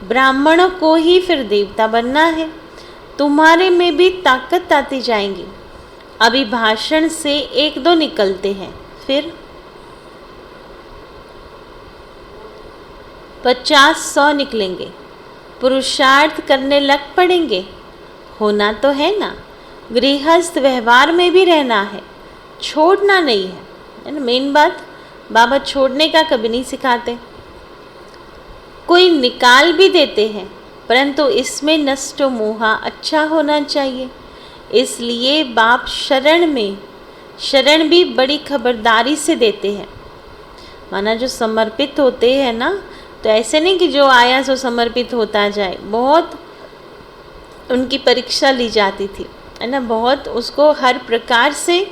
ब्राह्मणों को ही फिर देवता बनना है, तुम्हारे में भी ताकत आती जाएगी। अभी भाषण से एक दो निकलते हैं, फिर 50-100 निकलेंगे। पुरुषार्थ करने लग पड़ेंगे। होना तो है ना, गृहस्थ व्यवहार में भी रहना है, छोड़ना नहीं है ना। मेन बात, बाबा छोड़ने का कभी नहीं सिखाते। कोई निकाल भी देते हैं, परंतु इसमें नष्ट मोहा अच्छा होना चाहिए। इसलिए बाप शरण भी बड़ी खबरदारी से देते हैं। माना जो समर्पित होते हैं ना, तो ऐसे नहीं कि जो आया सो समर्पित होता जाए। बहुत उनकी परीक्षा ली जाती थी, है ना, बहुत उसको हर प्रकार से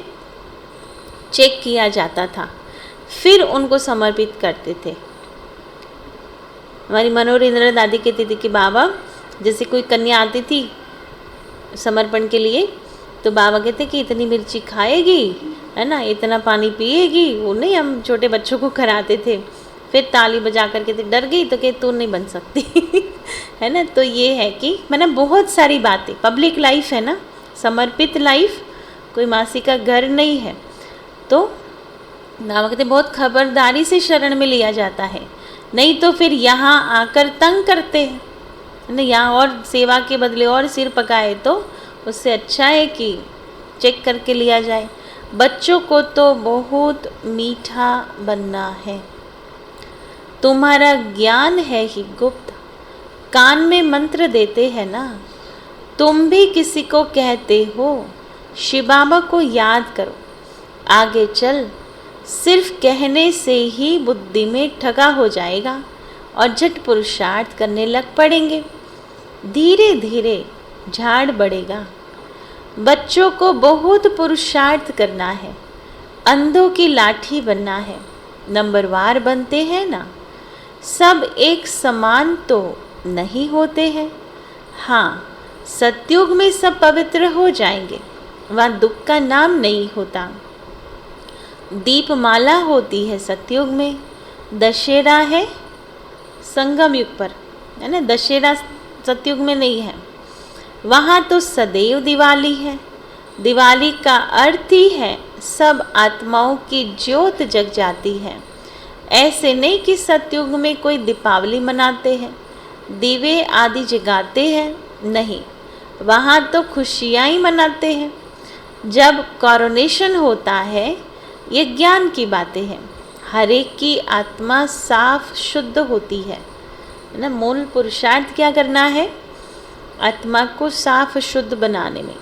चेक किया जाता था, फिर उनको समर्पित करते थे। हमारी मनोहर इंदिरा दादी कहती थी कि बाबा, जैसे कोई कन्या आती थी समर्पण के लिए, तो बाबा कहते कि इतनी मिर्ची खाएगी, है ना, इतना पानी पिएगी। वो नहीं, हम छोटे बच्चों को कराते थे। फिर ताली बजा कर कहते डर गई तो कहते तू नहीं बन सकती है ना। तो ये है कि मतलब बहुत सारी बातें, पब्लिक लाइफ है ना, समर्पित लाइफ, कोई मासी का घर नहीं है। तो बाबा कहते बहुत खबरदारी से शरण में लिया जाता है, नहीं तो फिर यहाँ आकर तंग करते हैं ना। यहाँ और सेवा के बदले और सिर पकाए तो उससे अच्छा है कि चेक करके लिया जाए। बच्चों को तो बहुत मीठा बनना है। तुम्हारा ज्ञान है ही गुप्त, कान में मंत्र देते हैं ना, तुम भी किसी को कहते हो शिव बाबा को याद करो, आगे चल सिर्फ कहने से ही बुद्धि में ठगा हो जाएगा और झट पुरुषार्थ करने लग पड़ेंगे। धीरे धीरे झाड़ बढ़ेगा। बच्चों को बहुत पुरुषार्थ करना है, अंधों की लाठी बनना है, नंबरवार बनते हैं ना। सब एक समान तो नहीं होते हैं। हाँ, सतयुग में सब पवित्र हो जाएंगे, वहाँ दुख का नाम नहीं होता। दीपमाला होती है सतयुग में, दशहरा है संगम युग पर, है ना। दशहरा सतयुग में नहीं है, वहाँ तो सदैव दिवाली है। दिवाली का अर्थ ही है सब आत्माओं की ज्योत जग जाती है। ऐसे नहीं कि सतयुग में कोई दीपावली मनाते हैं, दीवे आदि जगाते हैं, नहीं, वहाँ तो खुशियाँ ही मनाते हैं। जब कॉरोनेशन होता है, ये ज्ञान की बातें हैं। हर एक की आत्मा साफ शुद्ध होती है ना। मूल पुरुषार्थ क्या करना है? आत्मा को साफ शुद्ध बनाने में।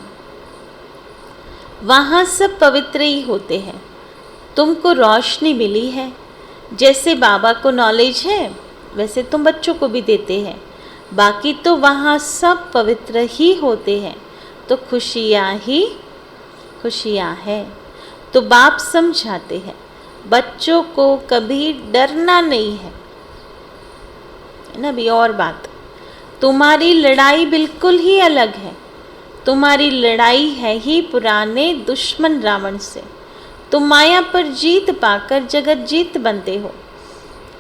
वहाँ सब पवित्र ही होते हैं। तुमको रोशनी मिली है, जैसे बाबा को नॉलेज है वैसे तुम बच्चों को भी देते हैं। बाकी तो वहाँ सब पवित्र ही होते हैं, तो खुशियाँ ही खुशियाँ हैं। तो बाप समझाते हैं बच्चों को कभी डरना नहीं है ना। भी और बात, तुम्हारी लड़ाई बिल्कुल ही अलग है। तुम्हारी लड़ाई है ही पुराने दुश्मन रावण से। तुम माया पर जीत पाकर जगत जीत बनते हो।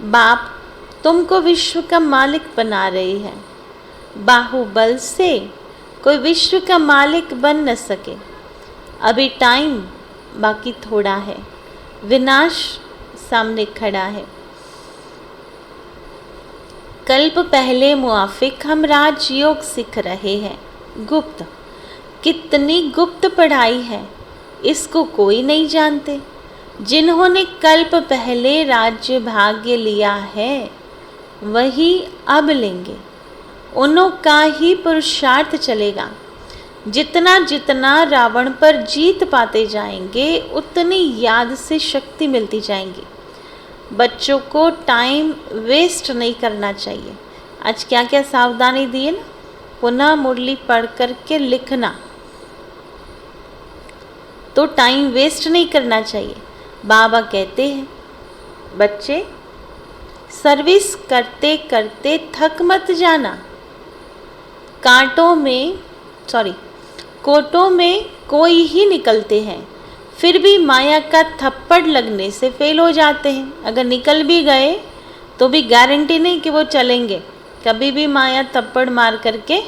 बाप तुमको विश्व का मालिक बना रहे हैं। बाहुबल से कोई विश्व का मालिक बन न सके। अभी टाइम बाकी थोड़ा है, विनाश सामने खड़ा है। कल्प पहले मुआफिक हम राजयोग सीख रहे हैं। गुप्त, कितनी गुप्त पढ़ाई है, इसको कोई नहीं जानते। जिन्होंने कल्प पहले राज्य भाग्य लिया है वही अब लेंगे। उन्हों का ही पुरुषार्थ चलेगा। जितना जितना रावण पर जीत पाते जाएंगे, उतनी याद से शक्ति मिलती जाएंगी। बच्चों को टाइम वेस्ट नहीं करना चाहिए। आज क्या क्या सावधानी दिए ना, पुनः मुरली पढ़ करके लिखना, तो टाइम वेस्ट नहीं करना चाहिए। बाबा कहते हैं बच्चे सर्विस करते करते थक मत जाना। कोटों में कोई ही निकलते हैं, फिर भी माया का थप्पड़ लगने से फेल हो जाते हैं। अगर निकल भी गए तो भी गारंटी नहीं कि वो चलेंगे। कभी भी माया थप्पड़ मार करके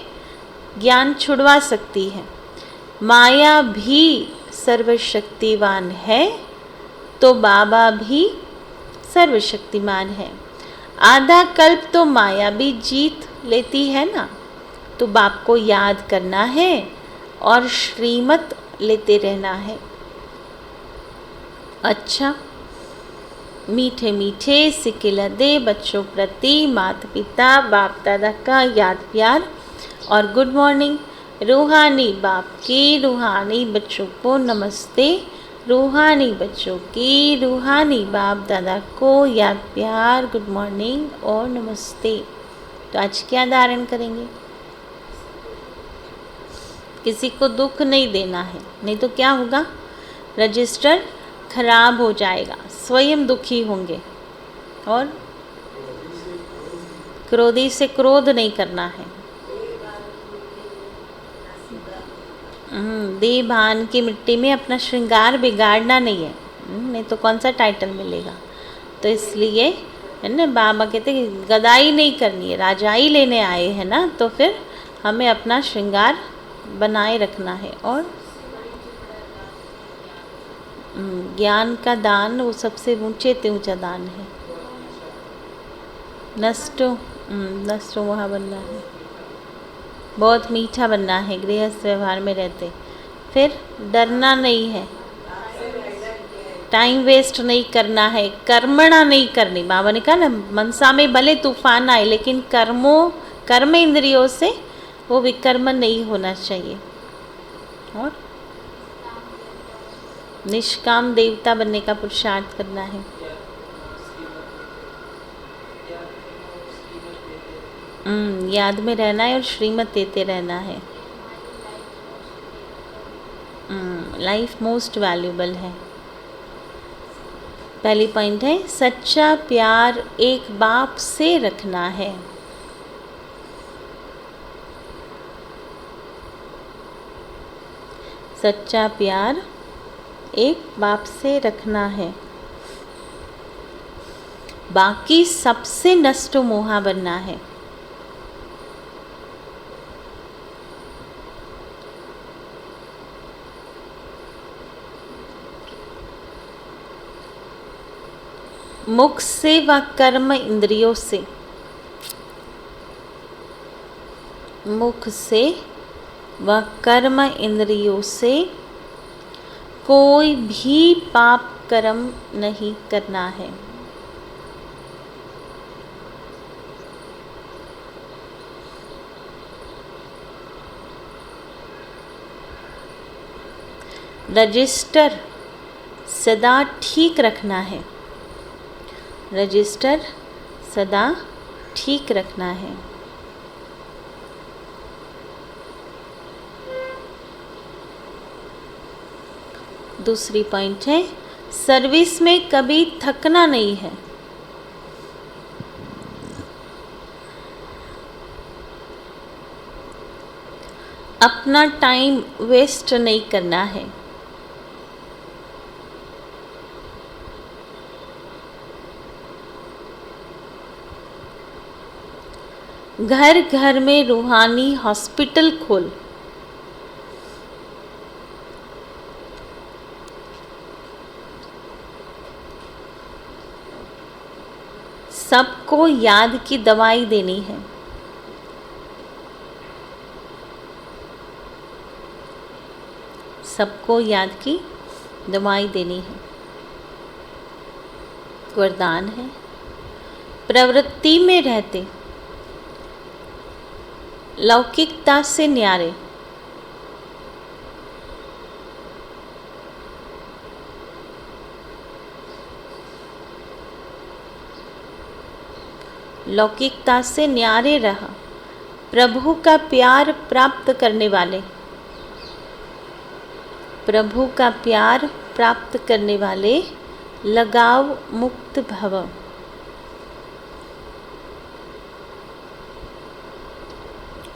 ज्ञान छुड़वा सकती है। माया भी सर्वशक्तिवान है तो बाबा भी सर्वशक्तिमान है। आधा कल्प तो माया भी जीत लेती है ना। तो बाप को याद करना है और श्रीमत लेते रहना है। अच्छा, मीठे मीठे सिकिला दे बच्चों प्रति माता पिता बाप दादा का याद प्यार और गुड मॉर्निंग। रूहानी बाप की रूहानी बच्चों को नमस्ते। रूहानी बच्चों की रूहानी बाप दादा को याद प्यार, गुड मॉर्निंग और नमस्ते। तो आज क्या धारण करेंगे? किसी को दुख नहीं देना है, नहीं तो क्या होगा, रजिस्टर खराब हो जाएगा, स्वयं दुखी होंगे। और क्रोधी से क्रोध नहीं करना है। देह भान की मिट्टी में अपना श्रृंगार बिगाड़ना नहीं है, नहीं तो कौन सा टाइटल मिलेगा। तो इसलिए है ना, बाबा कहते हैं गदाई नहीं करनी है, राजाई लेने आए हैं ना, तो फिर हमें अपना श्रृंगार बनाए रखना है। और ज्ञान का दान वो सबसे ऊंचे से ऊंचा दान है। नष्टो वहाँ बनना है, बहुत मीठा बनना है गृहस्थ व्यवहार में रहते। फिर डरना नहीं है, टाइम वेस्ट नहीं करना है, कर्मणा नहीं करनी। बाबा ने कहा ना, मनसा में भले तूफान आए लेकिन कर्म इंद्रियों से वो विकर्म नहीं होना चाहिए। और निष्काम देवता बनने का पुरुषार्थ करना है। याद में रहना है और श्रीमत देते रहना है। लाइफ मोस्ट वैल्यूबल है। पहली पॉइंट है सच्चा प्यार एक बाप से रखना है। सच्चा प्यार एक बाप से रखना है। बाकी सबसे नष्ट मोहा बनना है। मुख से व कर्म इंद्रियों से, मुख से व कर्म इंद्रियों से कोई भी पाप कर्म नहीं करना है। रजिस्टर सदा ठीक रखना है। रजिस्टर सदा ठीक रखना है। दूसरी पॉइंट है सर्विस में कभी थकना नहीं है। अपना टाइम वेस्ट नहीं करना है। घर घर में रूहानी हॉस्पिटल खोल। सबको याद की दवाई देनी है। सबको याद की दवाई देनी है। वरदान है प्रवृत्ति में रहते लौकिकता से न्यारे, लौकिकता से न्यारे रहा प्रभु का प्यार प्राप्त करने वाले, प्रभु का प्यार प्राप्त करने वाले लगाव मुक्त भव।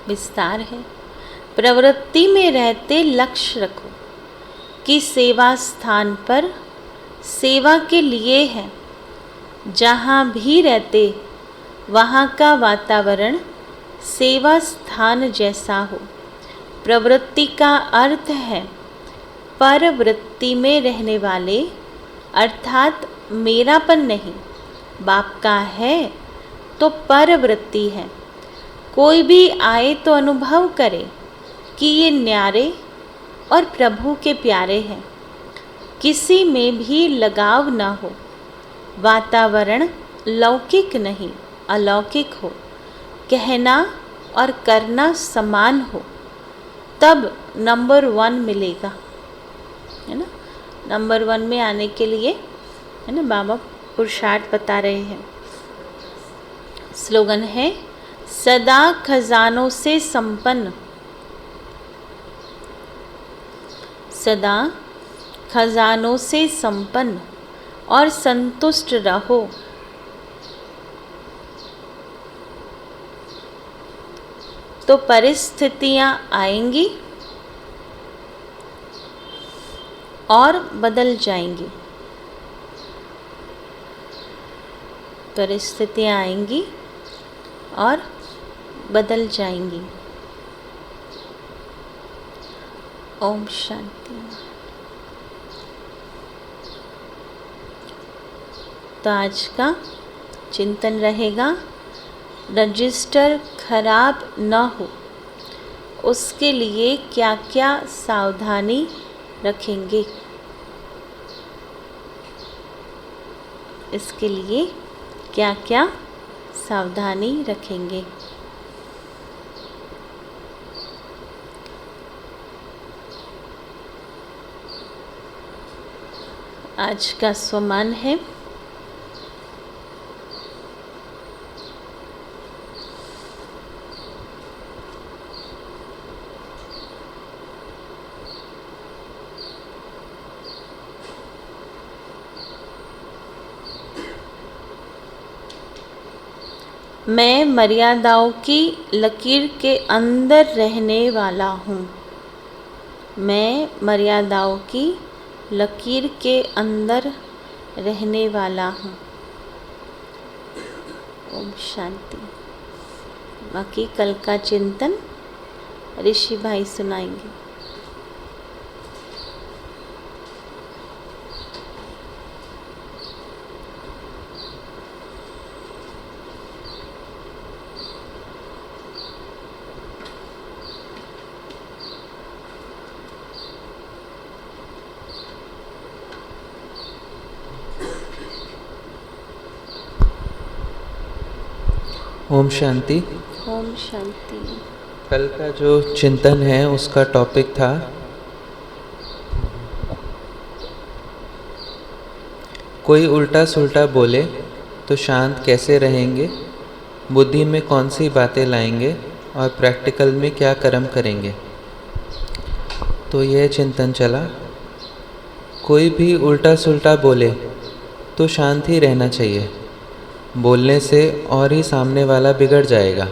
विस्तार है प्रवृत्ति में रहते लक्ष्य रखो कि सेवा स्थान पर सेवा के लिए है। जहाँ भी रहते वहाँ का वातावरण सेवा स्थान जैसा हो। प्रवृत्ति का अर्थ है परवृत्ति में रहने वाले, अर्थात मेरापन नहीं। बाप का है तो परवृत्ति है। कोई भी आए तो अनुभव करे कि ये न्यारे और प्रभु के प्यारे हैं। किसी में भी लगाव न हो। वातावरण लौकिक नहीं अलौकिक हो। कहना और करना समान हो, तब नंबर 1 मिलेगा, है ना। नंबर 1 में आने के लिए, है ना, बाबा पुरुषार्थ बता रहे हैं। स्लोगन है सदा खजानों से संपन्न, सदा खजानों से संपन्न और संतुष्ट रहो। तो परिस्थितियां आएंगी और बदल जाएंगी। परिस्थितियां आएंगी और बदल जाएंगी। ओम शांति। तो आज का चिंतन रहेगा रजिस्टर खराब न हो, उसके लिए क्या क्या सावधानी रखेंगे। इसके लिए क्या क्या सावधानी रखेंगे। आज का स्वमान है मैं मर्यादाओं की लकीर के अंदर रहने वाला हूँ। मैं मर्यादाओं की लकीर के अंदर रहने वाला हूँ। ओम शांति। बाकी कल का चिंतन ऋषि भाई सुनाएंगे। ओम शांति। ओम शांति। कल का जो चिंतन है उसका टॉपिक था कोई उल्टा सुल्टा बोले तो शांत कैसे रहेंगे, बुद्धि में कौन सी बातें लाएंगे और प्रैक्टिकल में क्या कर्म करेंगे। तो यह चिंतन चला, कोई भी उल्टा सुल्टा बोले तो शांत ही रहना चाहिए। बोलने से और ही सामने वाला बिगड़ जाएगा।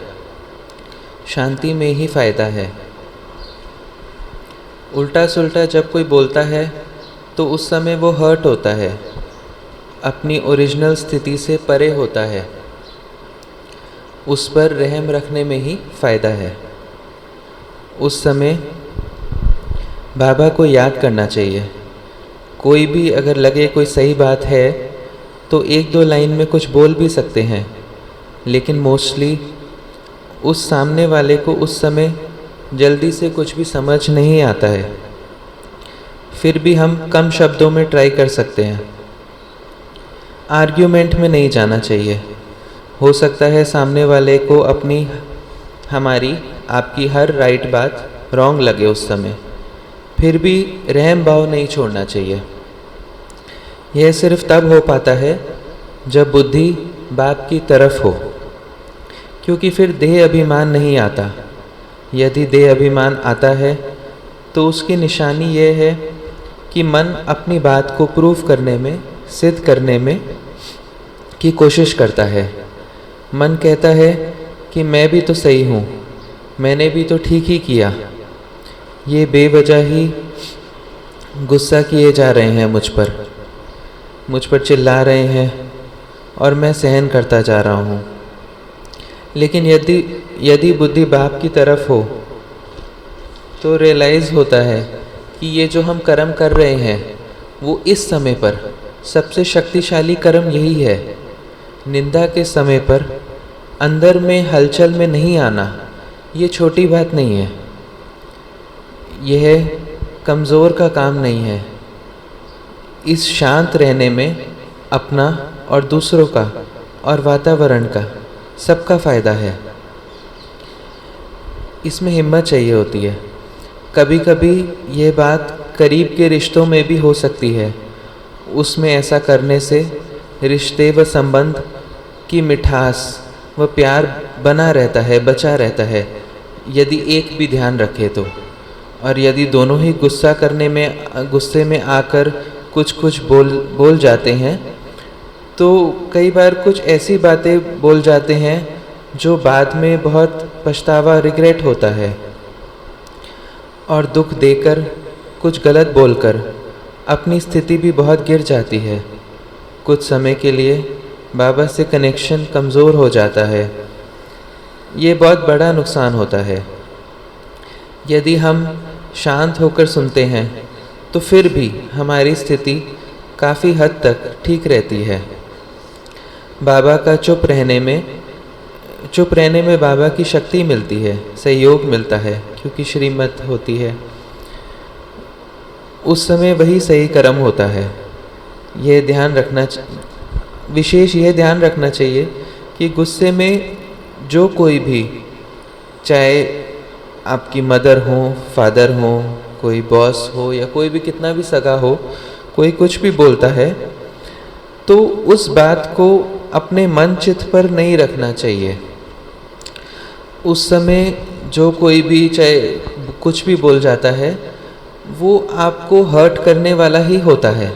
शांति में ही फ़ायदा है। उल्टा सुल्टा जब कोई बोलता है तो उस समय वो हर्ट होता है, अपनी ओरिजिनल स्थिति से परे होता है। उस पर रहम रखने में ही फ़ायदा है। उस समय बाबा को याद करना चाहिए। कोई भी अगर लगे कोई सही बात है तो एक दो लाइन में कुछ बोल भी सकते हैं, लेकिन मोस्टली उस सामने वाले को उस समय जल्दी से कुछ भी समझ नहीं आता है। फिर भी हम कम शब्दों में ट्राई कर सकते हैं। आर्ग्यूमेंट में नहीं जाना चाहिए। हो सकता है सामने वाले को हमारी आपकी हर राइट बात रॉन्ग लगे उस समय, फिर भी रहम भाव नहीं छोड़ना चाहिए। यह सिर्फ तब हो पाता है जब बुद्धि बाप की तरफ हो, क्योंकि फिर देह अभिमान नहीं आता। यदि देह अभिमान आता है तो उसकी निशानी यह है कि मन अपनी बात को प्रूव करने में, सिद्ध करने में की कोशिश करता है। मन कहता है कि मैं भी तो सही हूँ, मैंने भी तो ठीक ही किया। ये बेवजह ही गुस्सा किए जा रहे हैं मुझ पर चिल्ला रहे हैं और मैं सहन करता जा रहा हूँ। लेकिन यदि बुद्धि बाप की तरफ हो तो रियलाइज़ होता है कि ये जो हम कर्म कर रहे हैं वो इस समय पर सबसे शक्तिशाली कर्म यही है। निंदा के समय पर अंदर में हलचल में नहीं आना ये छोटी बात नहीं है। यह कमज़ोर का काम नहीं है। इस शांत रहने में अपना और दूसरों का और वातावरण का सबका फ़ायदा है। इसमें हिम्मत चाहिए होती है। कभी कभी यह बात करीब के रिश्तों में भी हो सकती है। उसमें ऐसा करने से रिश्ते व संबंध की मिठास व प्यार बना रहता है, बचा रहता है, यदि एक भी ध्यान रखे तो। और यदि दोनों ही गुस्से में आकर कुछ बोल जाते हैं तो कई बार कुछ ऐसी बातें बोल जाते हैं जो बाद में बहुत पछतावा, रिग्रेट होता है। और दुख देकर, कुछ गलत बोलकर अपनी स्थिति भी बहुत गिर जाती है। कुछ समय के लिए बाबा से कनेक्शन कमज़ोर हो जाता है। ये बहुत बड़ा नुकसान होता है। यदि हम शांत होकर सुनते हैं तो फिर भी हमारी स्थिति काफ़ी हद तक ठीक रहती है। बाबा का चुप रहने में बाबा की शक्ति मिलती है, सहयोग मिलता है, क्योंकि श्रीमत होती है। उस समय वही सही कर्म होता है। यह ध्यान रखना चाहिए कि गुस्से में जो कोई भी, चाहे आपकी मदर हो, फादर हो, कोई बॉस हो या कोई भी कितना भी सगा हो, कोई कुछ भी बोलता है तो उस बात को अपने मन चित्त पर नहीं रखना चाहिए। उस समय जो कोई भी चाहे कुछ भी बोल जाता है वो आपको हर्ट करने वाला ही होता है।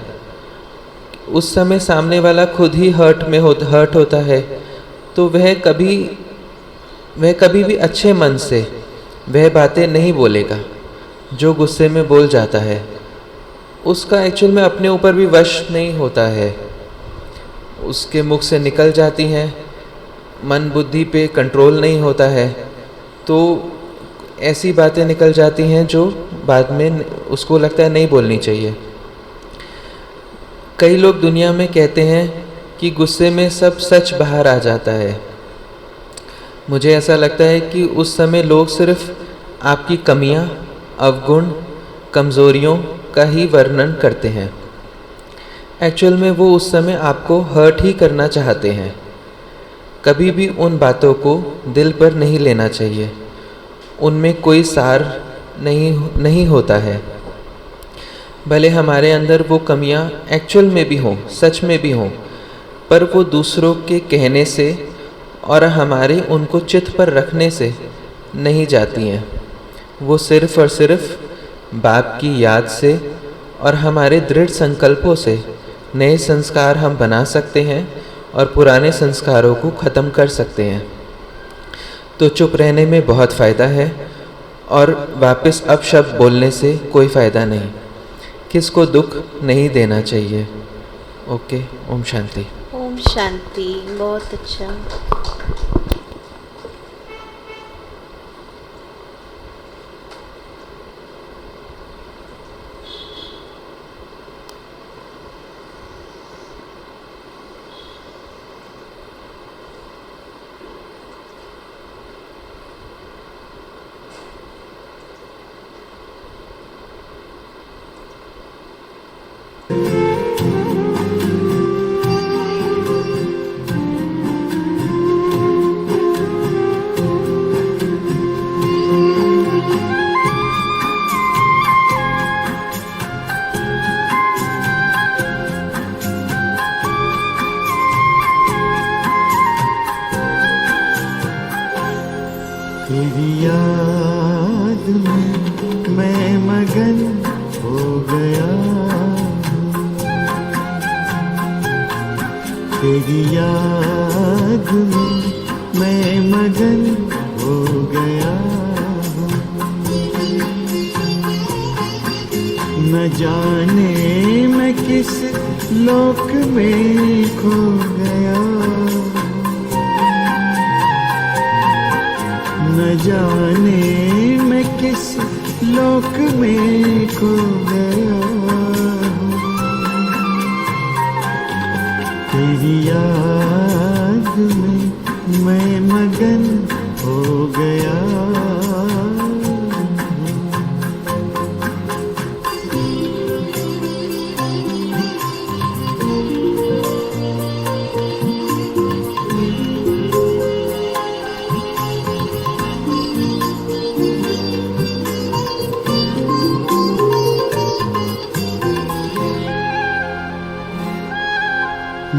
उस समय सामने वाला खुद ही हर्ट होता है, तो वह कभी भी अच्छे मन से वह बातें नहीं बोलेगा। जो गुस्से में बोल जाता है उसका एक्चुअल में अपने ऊपर भी वश नहीं होता है, उसके मुख से निकल जाती हैं, मन बुद्धि पे कंट्रोल नहीं होता है, तो ऐसी बातें निकल जाती हैं जो बाद में उसको लगता है नहीं बोलनी चाहिए। कई लोग दुनिया में कहते हैं कि गुस्से में सब सच बाहर आ जाता है। मुझे ऐसा लगता है कि उस समय लोग सिर्फ आपकी कमियां, अवगुण, कमज़ोरियों का ही वर्णन करते हैं। एक्चुअल में वो उस समय आपको हर्ट ही करना चाहते हैं। कभी भी उन बातों को दिल पर नहीं लेना चाहिए, उनमें कोई सार नहीं होता है। भले हमारे अंदर वो कमियां एक्चुअल में भी हों, सच में भी हों, पर वो दूसरों के कहने से और हमारे उनको चित्त पर रखने से नहीं जाती हैं। वो सिर्फ़ और सिर्फ बाप की याद से और हमारे दृढ़ संकल्पों से नए संस्कार हम बना सकते हैं और पुराने संस्कारों को ख़त्म कर सकते हैं। तो चुप रहने में बहुत फ़ायदा है और वापस अपशब्द बोलने से कोई फ़ायदा नहीं। किसको दुख नहीं देना चाहिए। ओके, ओम शांति। ओम शांति। बहुत अच्छा। तेरी याद में मैं मगन हो गया हूँ। तेरी याद में मैं मगन हो गया हूँ। न जाने मैं किस लोक में खो गया, न जाने मैं किस लोक में खो गया हूँ। तेरी याद में मैं मगन हो गया हूँ।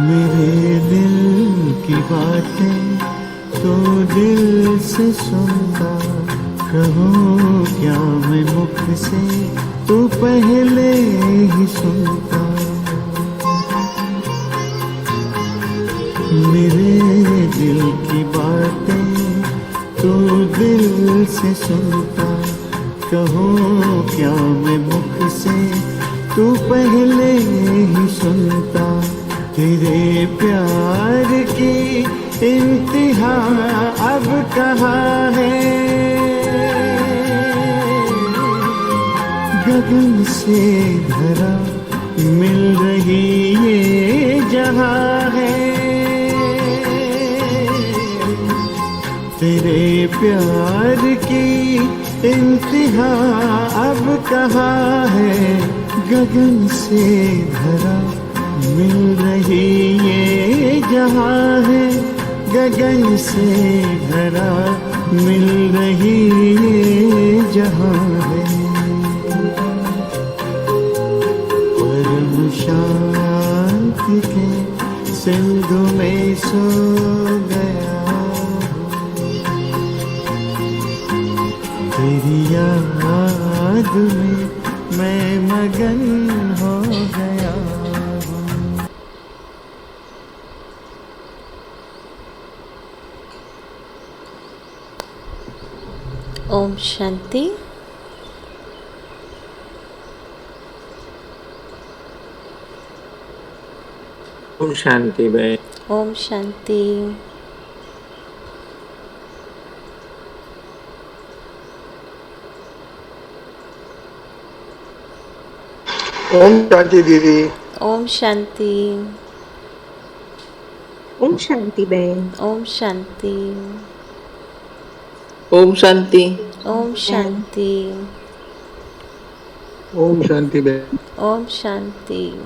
मेरे दिल की बातें तो दिल से सुनता, कहूँ क्या मैं मुख से तो पहले ही सुनता। मेरे दिल की बातें तो दिल से सुनता, कहूँ क्या मैं मुख से तो पहले ही सुनता। तेरे प्यार की इंतहा अब कहाँ है, गगन से धरा मिल रही ये जहाँ है। तेरे प्यार की इंतहा अब कहाँ है, गगन से धरा मिल रही ये जहाँ है। गगन से धरा मिल रही ये जहाँ है। परम सिंधु में सो गया हूँ, तेरी याद में मैं मगन हो गया हूँ। ओम शांति। ओम शांति बहन। ओम शांति। ओम शांति दीदी। ओम शांति। ओम शांति बहन। ओम शांति। ओम शांति। ओम शांति। ओम शांति बहन। ओम शांति।